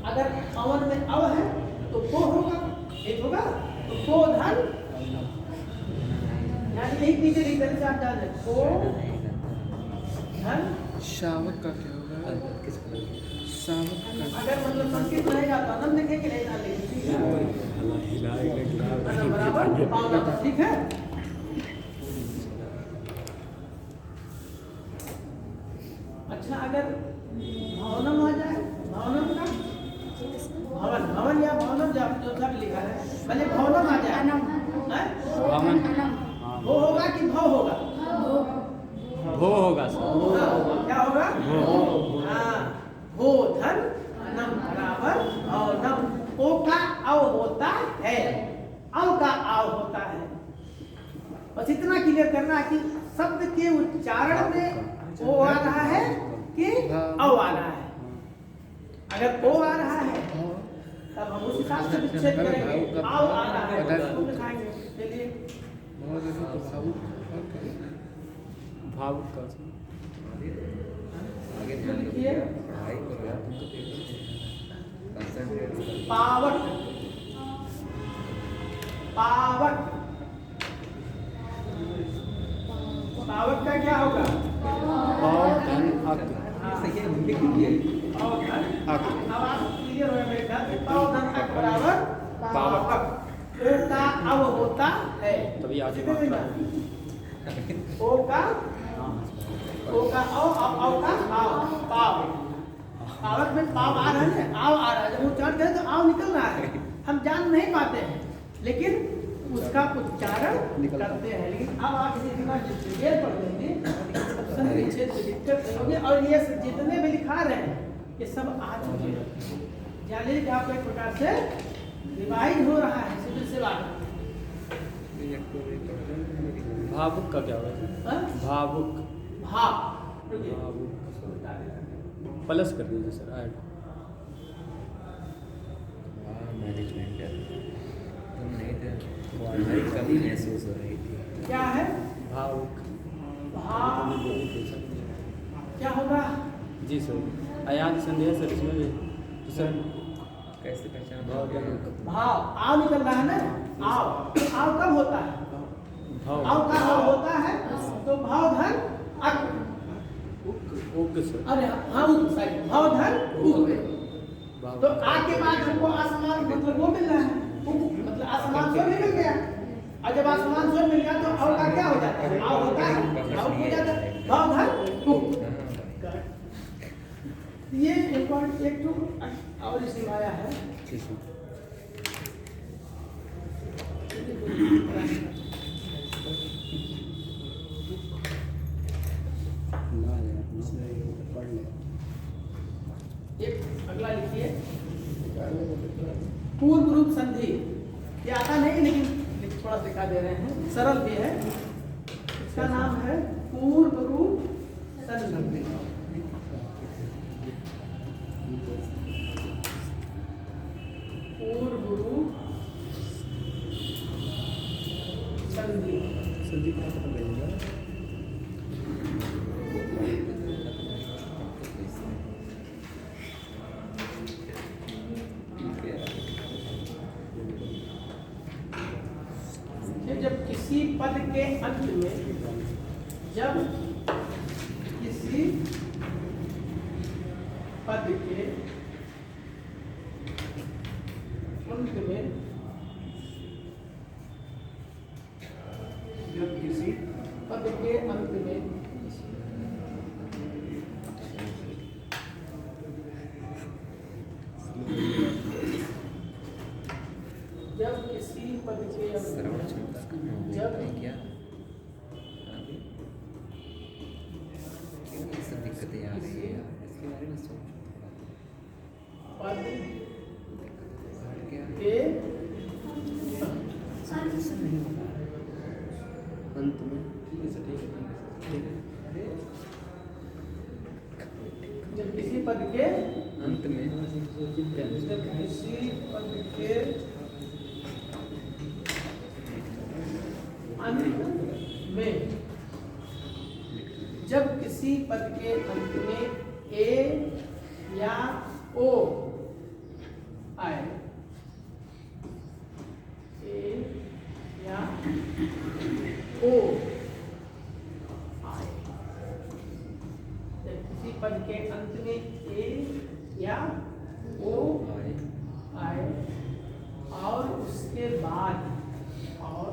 अगर अवन में अव है तो पो होगा, एक होगा, तो पो धन, यही पीछे लिखने से आप जान पो धन। शावक का क्या होगा? शावक का अगर मतलब संस्कृत रहेगा तो अनम लिखे कि नहीं ना लिखे, ठीक है, बराबर पावनम, ठीक है। अच्छा, अगर भवनम आ जाए, भवनम का भवन, भवन या भवनम जो सब लिखा है, पहले भवनम आ जाए, भवन। वो होगा कि भव होगा, भो होगा सर। हाँ, क्या होगा, भो। हाँ, भो धन नम बराबर और नम, ओ का अव होता है, अव का आव होता है। बस इतना क्लियर करना कि शब्द के उच्चारण में ओ आ रहा है कि अव आ रहा है। अगर ओ आ रहा है तब हम उस हिसाब से विच्छेद करेंगे, अव आ रहा है तो उसको दिखाएंगे। चलिए, भाव का लिखिए, पावक, पावक, पावक का क्या होगा? पाव धन अक। पाव धन अक। अब आप क्लियर हो मेरे ख्याल से पाव धन अक बराबर पावक। ओ का अव होता है तभी आगे ठीक है मात्रा भैया? ओ का अव का पाव पाव पावक में पाव आ रहा है ना, आव आ रहा है, जब उच्चारण करें तो आव निकल रहा है, हम जान नहीं पाते हैं लेकिन उसका उच्चारण करते हैं। लेकिन अब आप इसे इतना डिटेल पढ़ लेंगे ऑप्शन पीछे से दिक्कत नहीं होगी। और ये जितने भी लिखा रहे हैं ये सब आ चुके हैं, जानिए कि आपको एक प्रकार से रिवाइज हो रहा है सिविल सेवा का। भावुक का क्या होगा? हाँ? भावुक। भाव रुकिए। भावुक प्लस कर दीजिए सर ऐड। मैनेजमेंट तुम नहीं थे, वो हमारी कमी महसूस हो रही थी। क्या है? भावुक। भाव क्या होगा? जी सर अयाद संदेह सर इसमें भी तो सर कैसे पहचान भाव क्या होगा? भाव आव निकल रहा है ना, आव आव कब होता है? भाव आव का भाव होता है तो भाव धन अक। Okay sir. अरे हाँ सही भाव धन उक। भाव तो आ के बाद हमको आसमान मतलब वो मिल रहा है, मतलब आसमान स्वर भी मिल गया। और जब आसमान स्वर मिल गया तो आव का क्या हो जाता है? आव होता है, आव हो जाता है भाव धन उक। ये एक तो और इसमें आया है ठीक है। पढ़ ले। एक अगला लिखिए पूर्व रूप संधि। ये आता नहीं लेकिन थोड़ा दिखा दे रहे हैं, सरल भी है। इसका नाम है पूर्व रूप संधि। पूर्व रूप संधि। संधि का पता लगेगा। जब किसी पद के अंत में जब किसी पद के अंत में जब किसी पद के अंत में जब किसी पद के अंत श्रवण में क्षमता कम हो गई जब है क्या अभी? क्यों ये सब दिक्कतें आ रही है यार? इसके बारे में सोचो थोड़ा। पद हट गया के अंत में ठीक है सर ठीक है। जब किसी पद के अंत में जब किसी पद के अंत में जब किसी पद के अंत में ए या ओ आए, ए या ओ आए, जब किसी पद के अंत में ए या ओ आए और उसके बाद और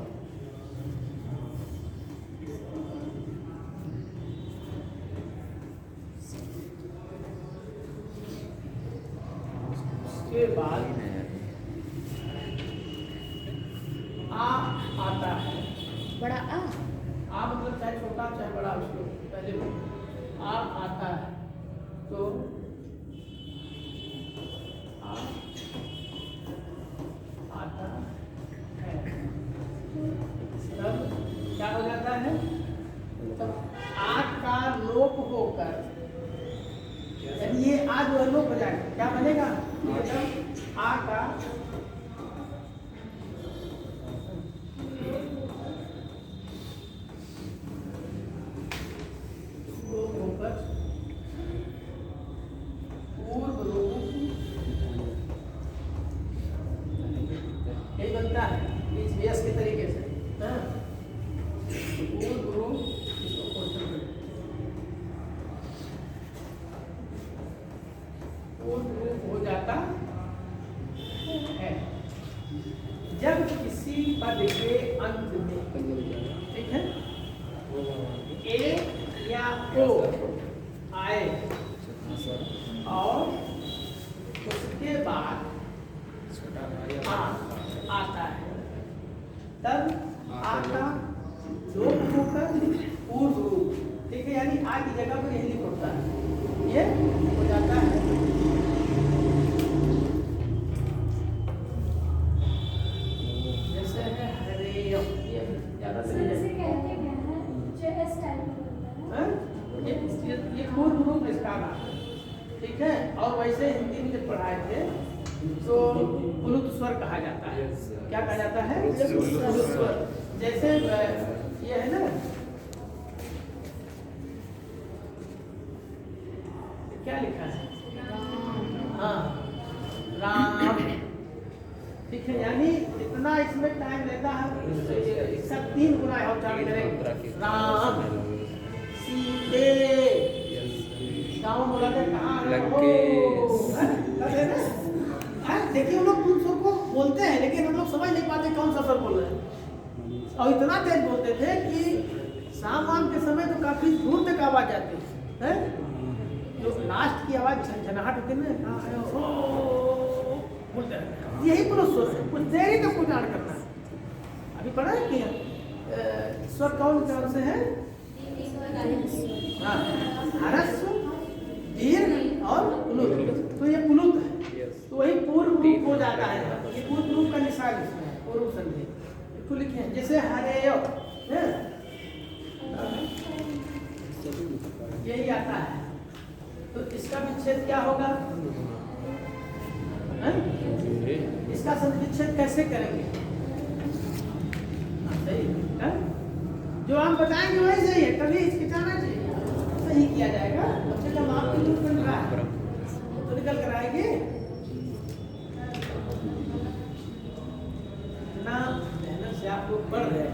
उसके बाद आ आता है। बड़ा आ। आ मतलब चाहे छोटा चाहे बड़ा, उसको पहले आ आता है तो आ आता है तब क्या हो जाता है? तब आ का लोप होकर यानी ये आ जो है लोप हो जाएगा, क्या बनेगा? जब आ का लोप होकर पूर्व रूप यही बनता है इस व्यस के तरीके से। हाँ? पूर्व रूप जाता है जब किसी पद के अंत में, ठीक है, ए या ओ आए और उसके बाद आता है, तब आता लोप होकर पूर्व रूप, ठीक है, यानी आ की जगह पर यही होता है, ये हो जाता है जैसे है हरे, ये ज्यादा सर इसे कहते क्या है? जो इस टाइप में बनता है ना? ये पूर्व रूप इसका नाम है, ठीक है। और वैसे हिंदी में जब पढ़ाए थे तो पुलुत स्वर कहा जाता है। क्या कहा जाता है? पुलुत स्वर। जैसे ये है ना, क्या लिखा है? हाँ, राम, ठीक है, यानी इतना इसमें टाइम लेता है, इसका 3 गुना है उच्चारण करेंगे। राम, सीते, गाँव बोला था कहाँ है? देखिए हम लोग कुछ को बोलते हैं लेकिन हम लोग समझ नहीं पाते कौन सा स्वर बोल रहे हैं, और इतना तेज बोलते थे कि शाम वाम के समय तो काफी दूर तक आवाज आती है, जो लास्ट की आवाज झनझनाहट होती है ना, बोलते हैं, यही पुरुष स्वर है, कुछ देरी तक उच्चारण करना है। अभी पढ़ा है कि स्वर कौन से है? हाँ, ह्रस्व, दीर्घ और प्लुत, तो ये प्लुत है, तो वही पूर्व रूप हो जाता है। ये पूर्व रूप का निशान इसमें है, पूर्व संधि। इसको लिखे हैं जैसे हरे, यही आता है, तो इसका विच्छेद क्या होगा? इसका संधि विच्छेद कैसे करेंगे? सही है, जो हम बताएंगे वही सही है, कभी हिचकिचाना चाहिए, सही किया जाएगा। सबसे कम आपके रूप बन रहा है तो निकल कर आएंगे ना, मेहनत से आप लोग पढ़ रहे हैं।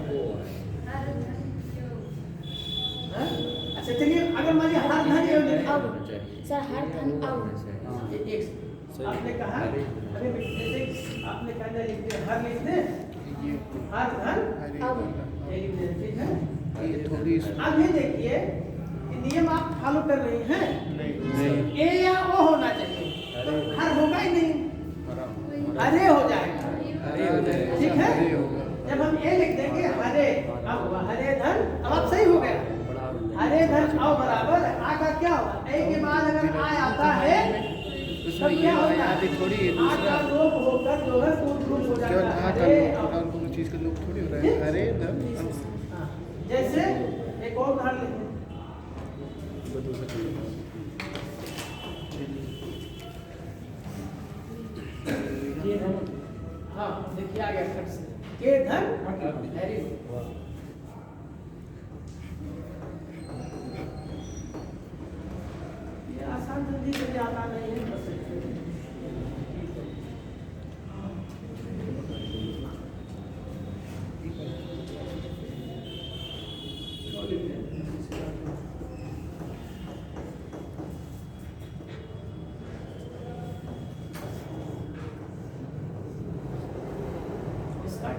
अच्छा चलिए, अगर मान लीजिए हर धन अब सर हर धन अब आपने कहा, अरे जैसे आपने कहा लिख दे, हर लिख दे, हर धन अब ठीक है। अब ये देखिए नियम आप फॉलो कर रही हैं, ए या ओ होना चाहिए, तो हर होगा ही नहीं, हरे हो जाएगा, ठीक है। जब हम ए लिख देंगे हरे, अब हुआ हरे धन, अब आप सही हो गया, हरे धन आओ बराबर आ का क्या होगा? ए के बाद अगर आ आता है तब क्या होता है? आ का लोप होकर जो है पूर्ण रूप हो जाता है, हरे चीज का लोग थोड़ी हो रहा है। हरे धन, जैसे एक और उदाहरण लेते हैं, हाँ देखिए आ गया फट से, के धन हरि, ये आसान जल्दी से आता नहीं है, बस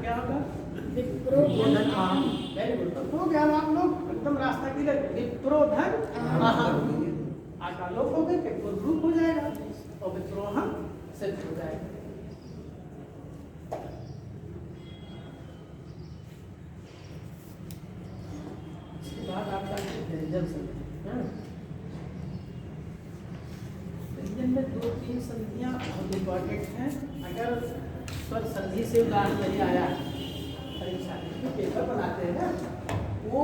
क्या होगा? विप्रोधन आम, वेरी गुड, तो हो गया आप लोग एकदम रास्ता क्लियर। विप्रोधन अहम, आका लोप हो गए, विप्रो रूप हो जाएगा और विप्रोहम सिद्ध हो जाएगा। इसके बाद आपका व्यंजन संधि, व्यंजन में 2-3 संधियां बहुत इंपॉर्टेंट हैं। अगर स्वर संधि से उदाहरण नहीं आया परीक्षा में पेपर बनाते हैं ना, वो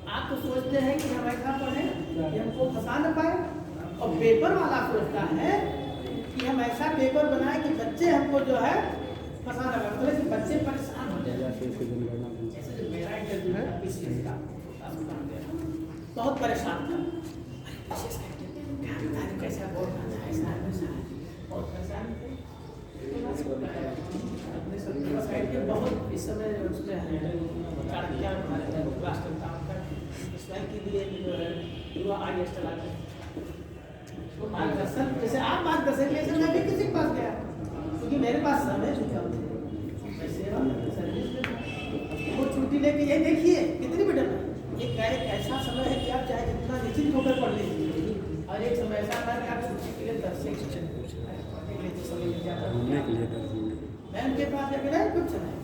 आप तो सोचते हैं कि हम ऐसा पढ़ें कि हमको फंसा न पाए, और पेपर वाला सोचता है कि हम ऐसा पेपर बनाएं कि बच्चे हमको जो है फंसा न पाए, मतलब कि बच्चे परेशान हो जाए। जैसे जो मेरा इंटरव्यू है PCS का, बहुत परेशान था, कैसा बोल रहा था, ऐसा बहुत परेशान थे। अपने साइड के बहुत इस समय उसमें है क्या राष्ट्रता के लिए जो है युवा आगे चलाते हैं। तो मार्गदर्शन जैसे आप मार्गदर्शन के समय भी किसी के पास गया, क्योंकि मेरे पास समय भी कम थे, मैं सेवा में सर्विस में था। वो छुट्टी लेके ये देखिए कितनी बेटर है, एक ऐसा समय है कि आप चाहे जितना निश्चित होकर पढ़ लीजिए, और एक समय ऐसा था कि आप छुट्टी के लिए 10 से घूमने के लिए कर देंगे। मैम के पास जाकर है कुछ नहीं,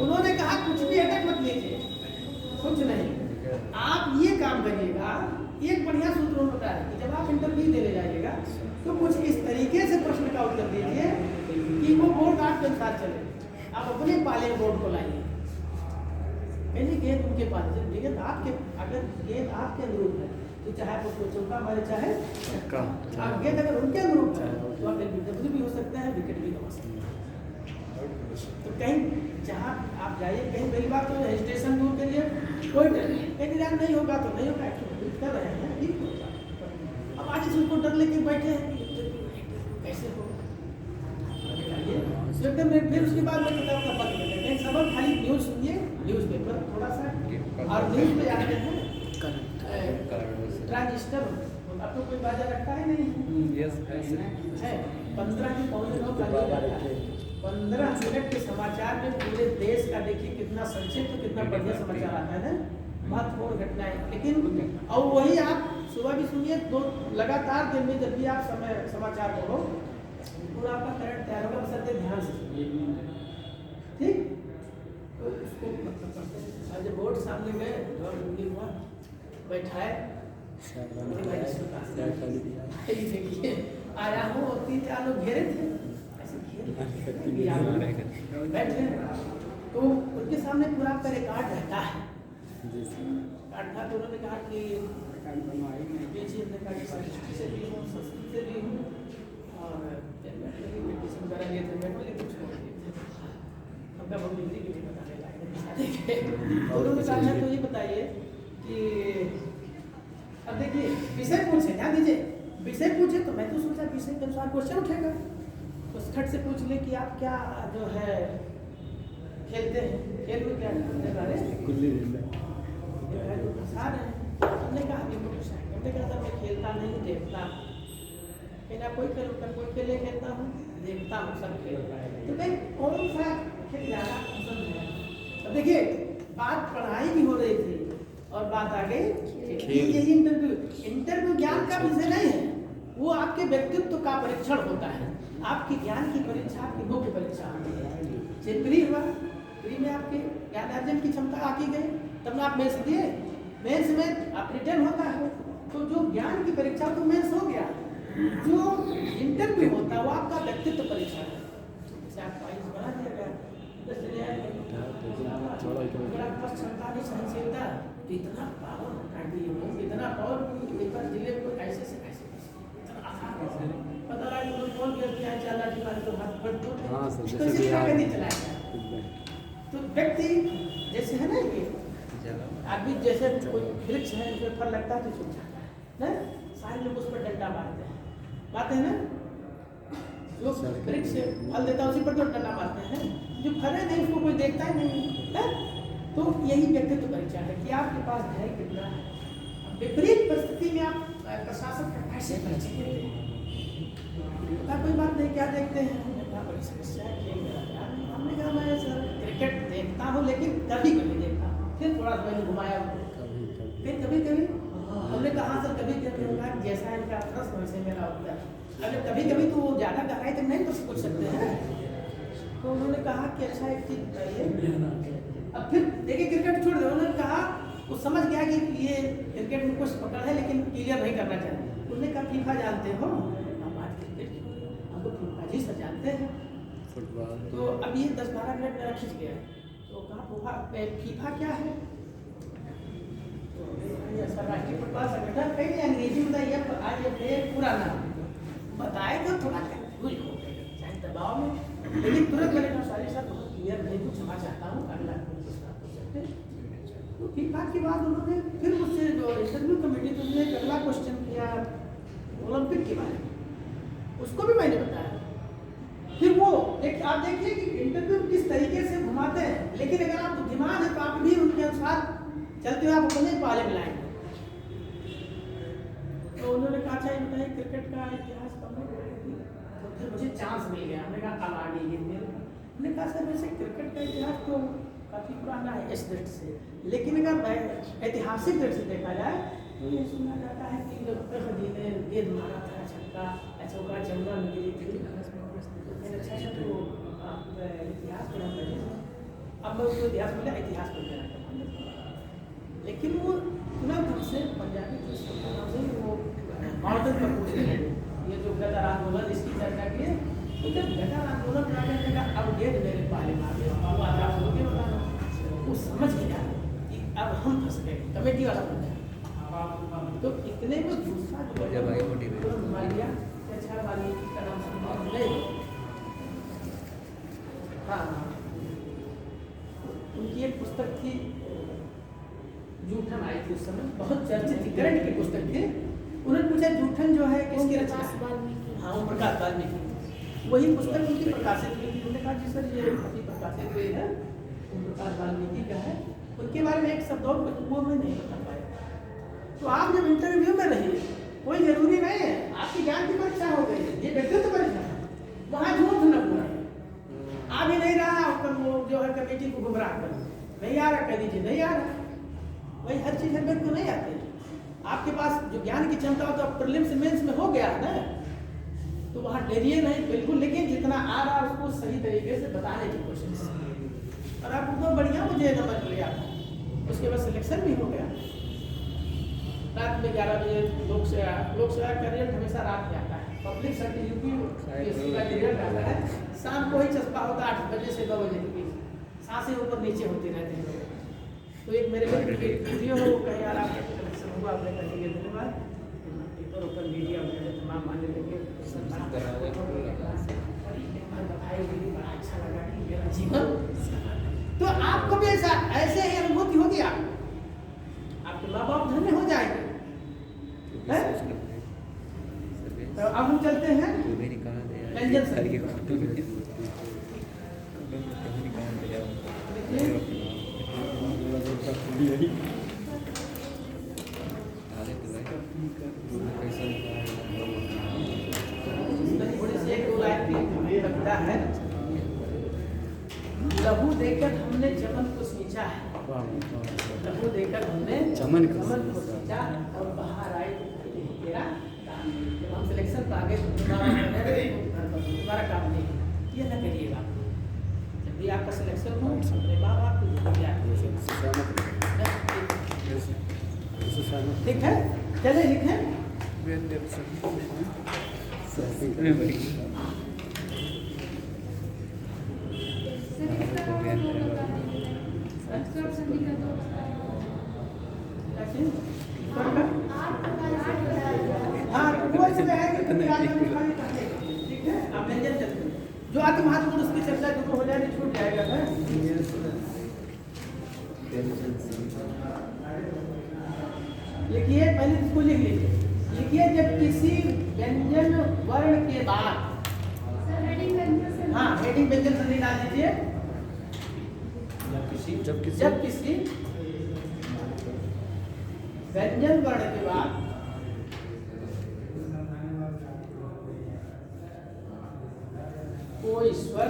उन्होंने कहा कुछ भी अटक मत लीजिए, कुछ नहीं, आप ये काम करिएगा। एक बढ़िया सूत्र उन्होंने बताया कि जब आप इंटरव्यू देने जाइएगा तो कुछ इस तरीके से प्रश्न का उत्तर दीजिए कि वो बोर्ड आपके अनुसार चले, आप अपने पाले बोर्ड को लाइए। कहने गेंद उनके पास गेंद आपके, अगर गेंद आपके अनुरूप है तो चाहे आप उसको चौका मारे चाहे छक्का, आप गेंद अगर उनके अनुरूप है तो आप डब्ल्यू भी हो सकता है, विकेट भी लगा सकते हैं। तो कहीं जहाँ आप जाइए, कहीं पहली बात तो रजिस्ट्रेशन दूर के लिए कोई डर नहीं, कहीं डर नहीं होगा तो नहीं होगा, कर रहे हैं ठीक होगा। अब आज उसको डर लेके बैठे हैं कैसे होगा, फिर उसके बाद में किताब का पत्र लेते हैं, सब खाली न्यूज़ सुनिए, न्यूज़ पेपर थोड़ा सा, और न्यूज़ में आते हैं ट्रांजिस्टर, अब तो कोई बाजा रखा है नहीं, यस है 15 की पौने 9 का 15 मिनट के समाचार में पूरे देश का देखिए कितना संक्षिप्त, कितना बढ़िया समाचार आता है, महत्वपूर्ण घटनाएं। लेकिन और वही आप सुबह भी सुनिए, दो लगातार दिन में जब भी आप समाचार पढ़ो पूरा आपका करंट तैयार होगा, बस ध्यान से ठीक। तो उसको मतलब जब बोर्ड सामने गए हुआ बैठाए, देखिए आया हूँ, 3-4 लोग घेरे थे, बैठे तो उनके सामने पूरा आपका रिकॉर्ड रहता है। रिकॉर्ड था तो उन्होंने कहा कि से भी हूँ, संस्कृत से भी हूँ, और उन्होंने कहा तो ये बताइए कि अब देखिए विषय पूछे, ध्यान दीजिए, विषय पूछे तो मैं तो सोचा विषय के अनुसार क्वेश्चन उठेगा, तो खट से पूछ ले कि आप क्या जो है खेलते हैं, खेल में क्या गुल्ली डंडा, हमने कहा हमने कहा था मैं खेलता नहीं देखता, मेरा कोई खेले खेलता हूँ, देखता हूँ सब खेल, तो मैं कौन सा खेल ज़्यादा पसंद है। अब देखिए बात पढ़ाई भी हो रही थी और बात आ गई यही इंटरव्यू ज्ञान का विषय नहीं है, वो आपके व्यक्तित्व का परीक्षण होता है, आपके ज्ञान की परीक्षा, आपकी मुख्य परीक्षा होती है। प्री हुआ, प्री में आपके ज्ञान अर्जन की क्षमता आकी गई, तब आप मेंस दिए, मेंस में आप रिटर्न होता है, तो जो ज्ञान की परीक्षा तो मेंस हो गया, जो इंटरव्यू होता है वो आपका व्यक्तित्व परीक्षा है। जैसे आपका आयुष बढ़ा दिया गया, क्षमता नहीं सहनशीलता, तो इतना पावर काट दिए हो, इतना पावर पेपर जिले को ऐसे से ऐसे पता लगा कि कौन व्यक्ति आए चला जी बात तो हाथ पर तो हाँ सर, तो जैसे इसका नहीं चलाएगा। तो व्यक्ति जैसे है ना कि आदमी जैसे कोई वृक्ष है उसमें फल लगता है तो सूख जाता है ना, सारे लोग उस पर डंडा मारते हैं ना, जो वृक्ष फल देता है उसी पर तो डंडा मारते हैं, जो फल है नहीं उसको कोई देखता ही नहीं है। तो यही व्यक्तित्व परीक्षा है कि आपके पास धैर्य कितना है, विपरीत परिस्थिति में आप प्रशासन का कैसे परिचय देते हैं। कोई बात नहीं, क्या देखते हैं, बड़ी समस्या है, हमने कहा मैं सर क्रिकेट देखता हूँ लेकिन कभी कभी देखता हूँ, फिर थोड़ा सा मैंने घुमाया, फिर कभी कभी हमने कहा सर कभी कभी जैसा इनका प्रश्न वैसे मेरा होता है, अगर कभी कभी तो ज़्यादा गहराई तक नहीं तो पूछ सकते हैं। तो उन्होंने कहा कि अच्छा एक चीज़ बताइए, अब फिर देखिए क्रिकेट छोड़ दे, उन्होंने कहा वो समझ गया कि ये क्रिकेट में कुछ पकड़ है लेकिन क्लियर नहीं करना चाहिए। उन्होंने कहा फीफा जानते हो, हम आज क्रिकेट हमको फीफा जी सर जानते हैं, तो अब ये 10-12 मिनट मेरा खिंच गया, तो कहा फीफा क्या है, तो राष्ट्रीय फुटबॉल संगठन, पहले अंग्रेजी में बताइए, आज पूरा नाम बताए तो थोड़ा भूल हो गया दबाव में, लेकिन तुरंत मैंने कहा सारी सर बहुत क्लियर नहीं, कुछ क्षमा चाहता हूँ, अगला तो फीफा के बाद उन्होंने फिर मुझसे जो इंटरव्यू कमेटी थी उसने एक अगला क्वेश्चन किया ओलंपिक के बारे में, उसको भी मैंने बताया। फिर वो आप देखिए कि इंटरव्यू किस तरीके से घुमाते हैं, लेकिन अगर आप बुद्धिमान है तो आप भी उनके अनुसार चलते हुए आप अपने पाले मिलाएंगे। तो तो उन्होंने कहा अच्छा ये बताइए क्रिकेट का इतिहास कब में, तो फिर मुझे चांस मिल गया। हमने कहा अब आगे ये मैंने कहा सर वैसे क्रिकेट का इतिहास तो काफ़ी पुराना है इस दृष्टि से, लेकिन अगर ऐतिहासिक दृष्टि से देखा जाए तो ये सुना जाता है कि जी ने गेंद मारा था, छक्का चौका चौका मिली थी। अच्छा तो आप इतिहास पढ़ा पहले, अब मैं उसको इतिहास मिला इतिहास पढ़ जाना, लेकिन वो तुरंत हमसे पंजाबी से वो मॉडल पर पूछ रहे हैं ये जो गदर आंदोलन इसकी चर्चा की है, तो जब गदर आंदोलन का कहने का अब गेंद मेरे पाले मार दिया वो समझ गया कि अब हम फंस गए, कमेटी वाला बन गया। तो इतने में दूसरा जो मार दिया अच्छा वाल्मीकि का नाम सुना नहीं, हाँ उनकी एक पुस्तक थी जूठन आई थी उस समय, बहुत चर्चित थी, करंट की पुस्तक थी। उन्होंने पूछा जूठन जो है किसकी रचना है? हाँ ओम प्रकाश वाल्मीकि, वही पुस्तक उनकी प्रकाशित हुई थी। उन्होंने कहा जी सर ये अभी प्रकाशित हुई है ओम प्रकाश वाल्मीकि का है, उनके बारे में एक शब्द और वो मैं नहीं बता पाया। तो आप जब इंटरव्यू में रहिए, कोई जरूरी नहीं है आपकी ज्ञान की परीक्षा हो गई, ये व्यक्तित्व परीक्षा है, वहाँ झूठ न बोले। आ भी नहीं रहा वो जो है कमेटी को गुमराह कर, नहीं आ रहा कह दीजिए नहीं आ रहा, वही हर चीज़ हर व्यक्ति को नहीं आती। आपके पास जो ज्ञान की क्षमता हो तो आप प्रीलिम्स मेंस में हो गया है ना, तो वहाँ डरिए नहीं बिल्कुल, लेकिन जितना आ रहा उसको सही तरीके से बताने की कोशिश। और आप तो बढ़िया मुझे नंबर लिया था, उसके बाद सिलेक्शन भी हो गया। रात में 11 बजे लोक सेवा का रिजल्ट हमेशा रात में आता है, पब्लिक सर्विस यूपी का रिजल्ट आता है शाम को ही चस्पा होता है 8 बजे से 2 बजे के बीच, सांसें ऊपर नीचे होती रहती हैं। तो एक मेरे वीडियो है वो कहीं यार आपका सिलेक्शन हुआ, आपने कहा ये धन्यवाद, पेपर ऊपर मीडिया वगैरह तमाम आने लगे, बड़ा अच्छा लगा कि मेरा जीवन। तो आपको भी ऐसे ही अनुभूति होगी, आपके माँ बाप धन्य हो जाएंगे। तो अब हम चलते हैं व्यंजन संधि कविता है, लहू देकर हमने चमन को सींचा है, लहू देकर हमने चमन को सींचा और बाहर आए तेरा काम। जब हम सिलेक्शन पा गए तुम्हारा काम नहीं, ये न करिएगा। जब भी आपका सिलेक्शन हो अपने माँ बाप को ठीक है, चले लिखें। जो आत्म महत्वपूर्ण उसकी चर्चा जो हो जाएगी छूट जाएगा ना। लिखिए पहले इसको लिख लीजिए, लिखिए जब किसी व्यंजन वर्ण के बाद, हाँ हेडिंग व्यंजन संधि डाल दीजिए। जब किसी व्यंजन वर्ण के बाद कोई स्वर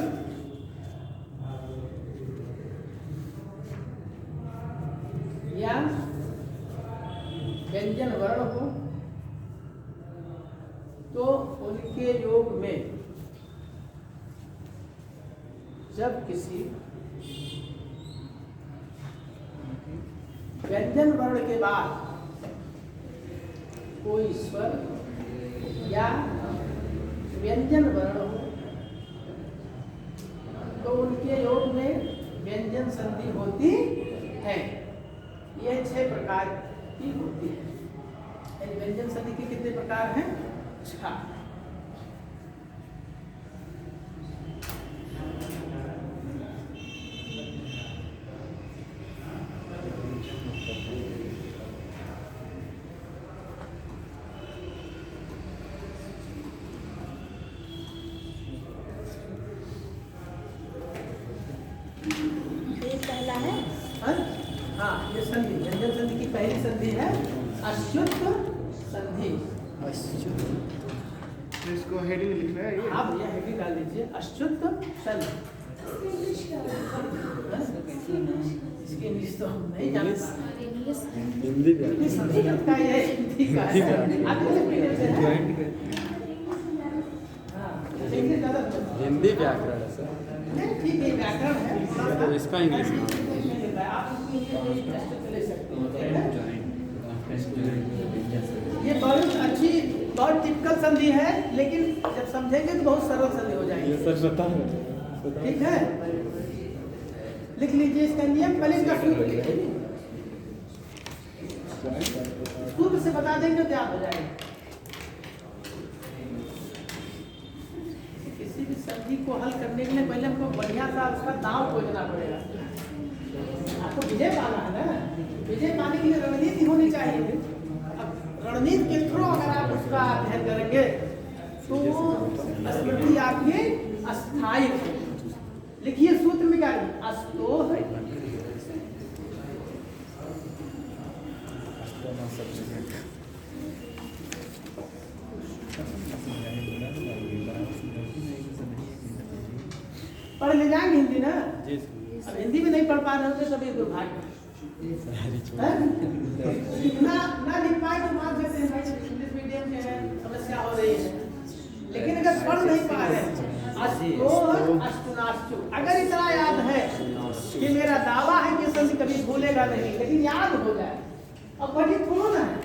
या व्यंजन वर्ण हो तो उनके योग में जब किसी व्यंजन वर्ण के बाद कोई स्वर या व्यंजन वर्ण हो तो उनके योग में व्यंजन संधि होती है। यह 6 प्रकार की होती है। व्यंजन संधि के कितने प्रकार हैं? 6। पहला है हाँ ये संधि, व्यंजन संधि की पहली संधि है अच्युत संधि। तो इसको हेडिंग लिखना है ये। हाँ भैया हेडिंग डाल दीजिए अशुद्ध सन। इंग्लिश क्या है? इसकी इंग्लिश तो हम नहीं जानते। इंग्लिश हिंदी हिंदी संस्कृत का है, हिंदी का है। आगे से पीछे से है। हाँ, इंग्लिश ज़्यादा समझ- हिंदी व्याकरण है सर। नहीं, ठीक है व्याकरण है थोड़ा सा। तो इसका इंग्लिश नाम है। नहीं मिलता है, आप उसको इंग्लिश में टेस्ट ले सकते हो, ठीक है? ये बहुत अच्छी बहुत टिपिकल संधि है, लेकिन जब समझेंगे तो बहुत सरल संधि हो जाएगी। सर बता ठीक है, लिख लीजिए इसका नियम। पहले इसका सूत्र लिखिए, सूत्र से बता देंगे तो याद हो जाएगा। किसी भी संधि को हल करने के लिए पहले हमको बढ़िया सा उसका दांव खोजना पड़ेगा। आपको विजय पाना है ना, विजय पाने के लिए रणनीति होनी चाहिए। अब रणनीति के थ्रू अगर आप उसका अध्ययन करेंगे तो स्मृति आपकी अस्थायी है। लिखिए सूत्र में क्या है, अस्तोह पढ़ ले जाएंगे हिंदी ना। जी अब हिंदी में नहीं पढ़ पा रहे होते तभी दुर्भाग्य है। इतना ना लिख पाए तो मान सकते हैं भाई इंग्लिश मीडियम के हैं, समस्या हो रही है। लेकिन अगर पढ़ नहीं पा रहे अस्तोह अष्टुनाष्टु, अगर इतना याद है कि मेरा दावा है कि संधि कभी भूलेगा नहीं, लेकिन याद हो जाए। अब बड़ी थोड़ा ना है,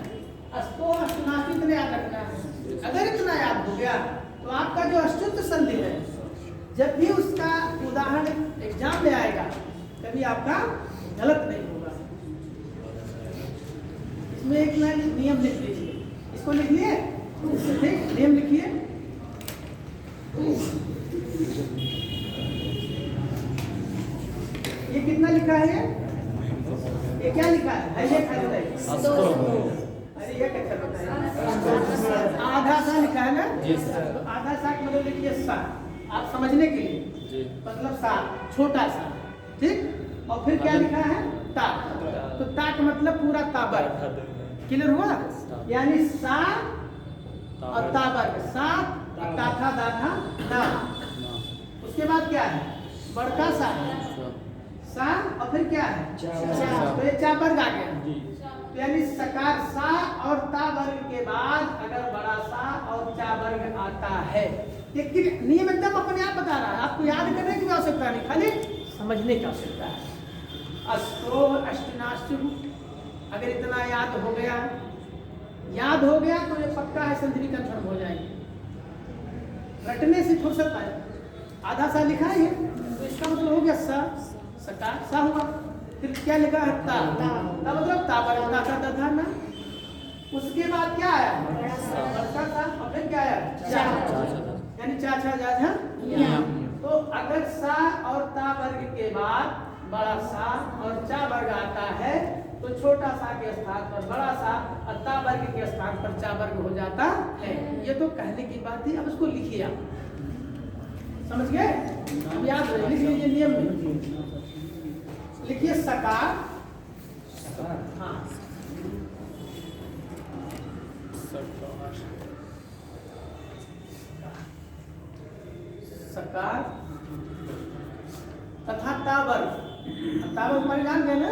अस्तोह अष्टुनाष्टु इतना याद रखना है। अगर इतना याद हो गया तो आपका जो अष्टुत संधि है, जब भी उसका उदाहरण एग्जाम में आएगा कभी आपका गलत नहीं होगा। इसमें एक नियम लिख लीजिए, इसको लिख लिए, ठीक नियम लिखिए। ये कितना लिखा है, ये क्या लिखा है ये क्या बताइए। अरे ये क्या बताइए, आधा सा लिखा है ना। जी सर। तो आधा सा का मतलब लिखिए सा, आप समझने के लिए जी। मतलब सा छोटा सा, ठीक। और फिर क्या लिखा है ता, तो ता का मतलब पूरा ताबर। क्लियर हुआ, यानी सा और ताबर, सा ता था दा था ना। उसके बाद क्या है बड़का सा, सा और फिर क्या है तो ये चा वर्ग आ गया। तो यानी सकार सा और ता वर्ग के बाद अगर बड़ा सा और चा वर्ग आता है, लेकिन नियम एकदम अपने आप बता रहा है, आपको याद करने की आवश्यकता नहीं, खाली समझने की आवश्यकता है। अस्तोह अष्टनाष्टु, अगर इतना याद हो गया तो ये पक्का है संधि कंफर्म हो जाएगी। रटने से फुर्सत आए, आधा सा लिखा है तो इसका मतलब हो गया सा, सकार सा हुआ। फिर क्या लिखा है ता, ता मतलब ताबर, ता था ना। उसके बाद क्या आया बड़का सा, और फिर क्या आया चा, यानी चा छा जा झा। तो अगर सा और ता वर्ग के बाद बड़ा सा और चा वर्ग आता है तो छोटा सा के स्थान पर बड़ा सा और ता वर्ग के स्थान पर चा वर्ग हो जाता है। ये तो कहने की बात थी, अब उसको लिखिए आप, समझ गए। अब याद रहे, लिख लीजिए नियम में, लिखिए सकार, हाँ सकार तथा तावर्ग, तावर्ग पर जान गए ना,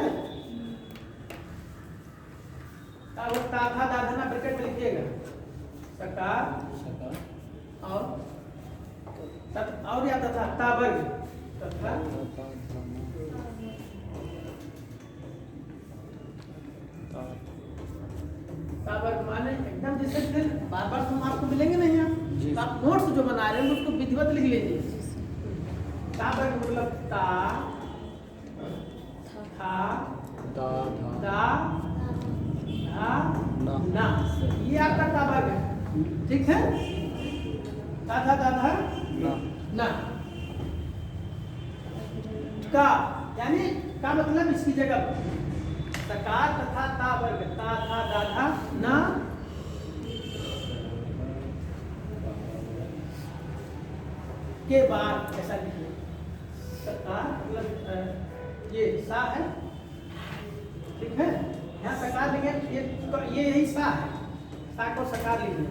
तावर्ग ता था दा था ना, ब्रैकेट में लिखिएगा सकार और याद था तावर्ग तथा तावर्ग माने एकदम जैसे फिर बार बार तुम आपको मिलेंगे नहीं आप, तो आप नोट्स जो बना रहे हैं उसको विधिवत लिख लीजिए। तावर्ग मतलब ता था दा दा धा ना, ये आपका तावर्ग है, ठीक है। ता था दा था ना, का यानी का मतलब इसकी जगह सकार तथा ता वर्ग, ता था दा था ना, के बाद ऐसा लिखिए सकार मतलब ये सा है, ठीक है। यहाँ सकार लिखे, ये यही सा है, सा को सकार लिखिए।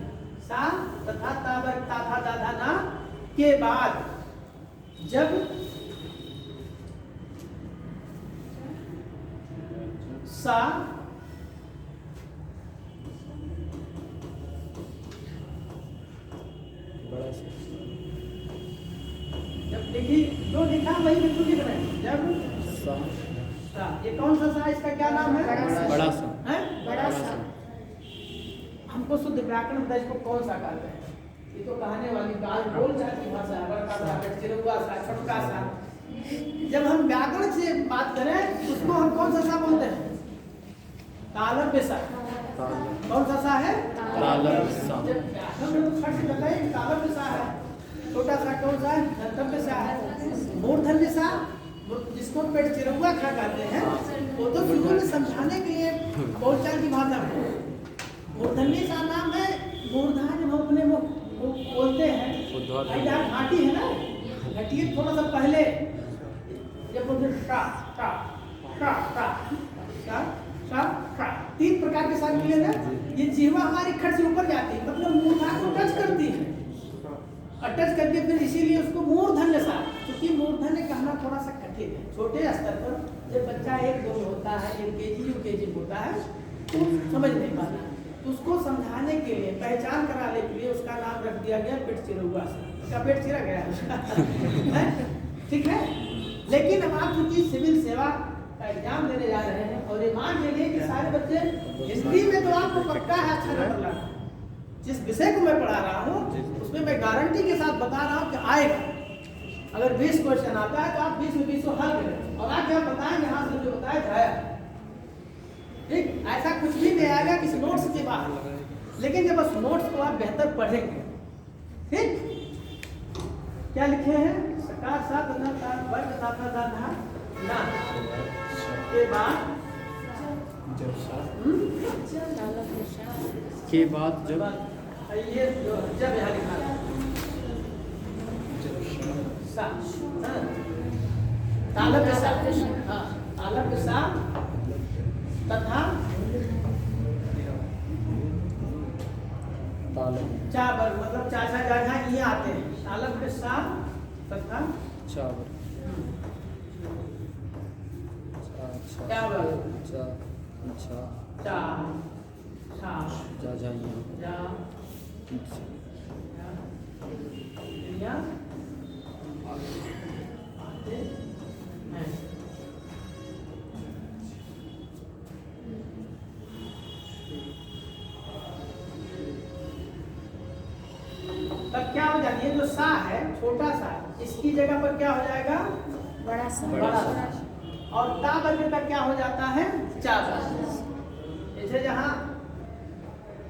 सा तथा ताबर ताथा दाधा ना के बाद जब सा बड़ा सा जब देखिए जो लिखा वही बिल्कुल लिख रहे हैं। जब सा ये कौन सा सा, इसका क्या नाम है? बड़ा सा हैं? बड़ा सा हमको शुद्ध व्याकरण बताइए इसको कौन सा कहते हैं? ये तो कहने वाली बात बोल जाती भाषा है, बड़का सा, चिरुआ सा, छोटका सा। जब हम व्याकरण से बात करें तो उसको हम कौन सा बोलते हैं? तालव्य सा। कौन सा है? तालव्य सा। जब व्याकरण में तो फट जाता है तालव्य सा है। छोटा सा कौन सा है? दंतव्य सा है। मूर्धन्य सा जिसको पेट चिरुआ खा कहते हैं, वो तो शुरू में समझाने के लिए बोलचाल की भाषा में। मूर्धन्य सा नाम है मूर्धा, जब हम अपने मुख बोलते हैं यार घाटी है ना, घाटी थोड़ा सा पहले जब बोलते शा शा शा शा शा शा शा, 3 प्रकार के साथ मिले ना, ये जिह्वा हमारी खट से ऊपर जाती है, मतलब मूर्धा को टच करती है, और टच करके फिर इसीलिए उसको मूर्धन्य सा, क्योंकि मूर्धन्य कहना थोड़ा सा कठिन है। छोटे स्तर पर जब बच्चा 1-2 होता है, LKG UKG होता है तो समझ नहीं पाता, तो उसको समझाने के लिए, पहचान कराने के लिए उसका नाम रख दिया गया पेट चिरुआ सा। उसका पेट चिरा गया है? ठीक है। लेकिन अब आप चूंकि सिविल सेवा का एग्जाम देने जा रहे हैं और ये मान लीजिए कि सारे बच्चे हिंदी में तो आपको पक्का है अच्छा नंबर लाना। जिस विषय को मैं पढ़ा रहा हूँ उसमें मैं गारंटी के साथ बता रहा हूँ कि आएगा। अगर 20 क्वेश्चन आता है तो आप 20 में 20 को हल करें और आप क्या बताएंगे, हाँ सर जो बताया जाए। ठीक, ऐसा कुछ भी नहीं आएगा किसी नोट्स के बाहर, लेकिन जब उस नोट्स को आप बेहतर पढ़ेंगे। ठीक, क्या लिखे हैं? सकार सा तथा वर्ग तथा दाधा ना के बाद के बाद जब ये जो जब यहाँ लिखा है सा, हाँ, तालव्य सा, हाँ, तालव्य सा तथा चावर, मतलब चाचा जगह ये आते हैं। तालव्य सा तथा चावर चावर चा चा चा छा जा जा जा या आते हैं। तब क्या हो जाती है, जो सा है छोटा सा, इसकी जगह पर क्या हो जाएगा? बड़ा सा बड़ा सा। और ता वर्ग तक क्या हो जाता है? चावर। जैसे जहाँ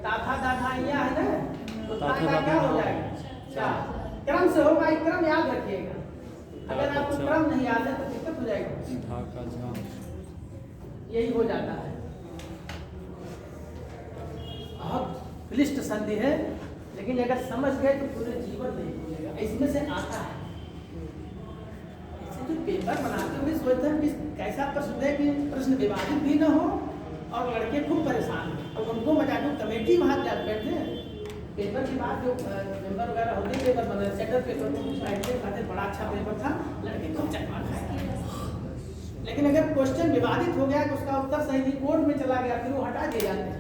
ताथा दाधा या है ना, तो ता का क्या हो जाएगा? चा। क्रम से होगा, एक क्रम याद रखिएगा। अगर आपको क्रम नहीं याद है तो दिक्कत हो जाएगी। धा का झा यही हो जाता है। बहुत क्लिष्ट संधि है, लेकिन अगर समझ गए तो पूरे जीवन नहीं भूलेगा। इसमें से आता है। जो पेपर बनाते हुए सोचते हैं कि कैसा प्रश्न है कि प्रश्न विवादित भी न हो और लड़के खूब परेशान हो, और उनको मजा दो। कमेटी वहाँ जा बैठते हैं, पेपर की बात जो मेंबर वगैरह होते हैं, पेपर बना सेटअप पेपर को बैठते कहते बड़ा अच्छा पेपर था, लड़के खूब चकमा खाए। लेकिन अगर क्वेश्चन विवादित हो गया तो उसका उत्तर सही नहीं, कोर्ट में चला गया, फिर वो हटा दिए जाते हैं।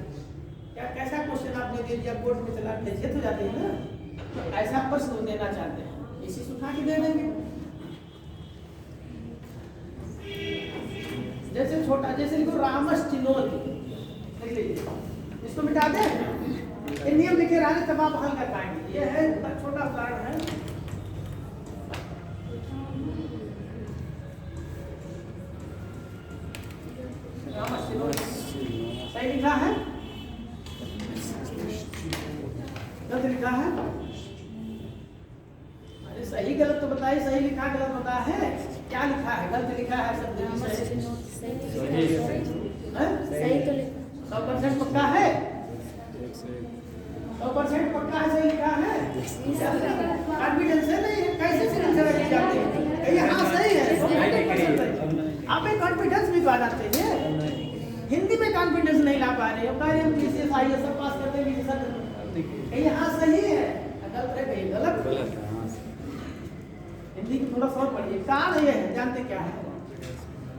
क्या कैसा क्वेश्चन आपने दे दिया, कोर्ट में चला गया, हैसियत हो जाती है ना। तो ऐसा प्रश्न देना चाहते हैं, इसी सुखा के दे देंगे। जैसे छोटा, जैसे लिखो रामश्चिनोति, लिख लीजिए, इसको मिटा दें। ये नियम लिखे रहा है तब आप हल कर पाएंगे। ये है छोटा उदाहरण है। रामश्चिनोति सही लिखा है? गलत लिखा है? अरे सही गलत तो बताइए, सही लिखा गलत होता है। क्या लिखा है? गलत लिखा है सब सही तो लिखा। 100% पक्का है? 100% पक्का है, सही लिखा है? कॉन्फिडेंस है नहीं? कैसे सिर्फ की जाती है? ये हाँ सही है। आप में कॉन्फिडेंस भी आ जाते हैं। हिंदी में कॉन्फिडेंस नहीं ला पा रहे हो, हम किसी IAS पास करते हैं, किसी कहीं हाँ सही है, गलत है, कहीं गलत है। गलत है, हाँ। हिंदी की थोड़ा सा और पढ़िए। कारण ये है, जानते क्या है,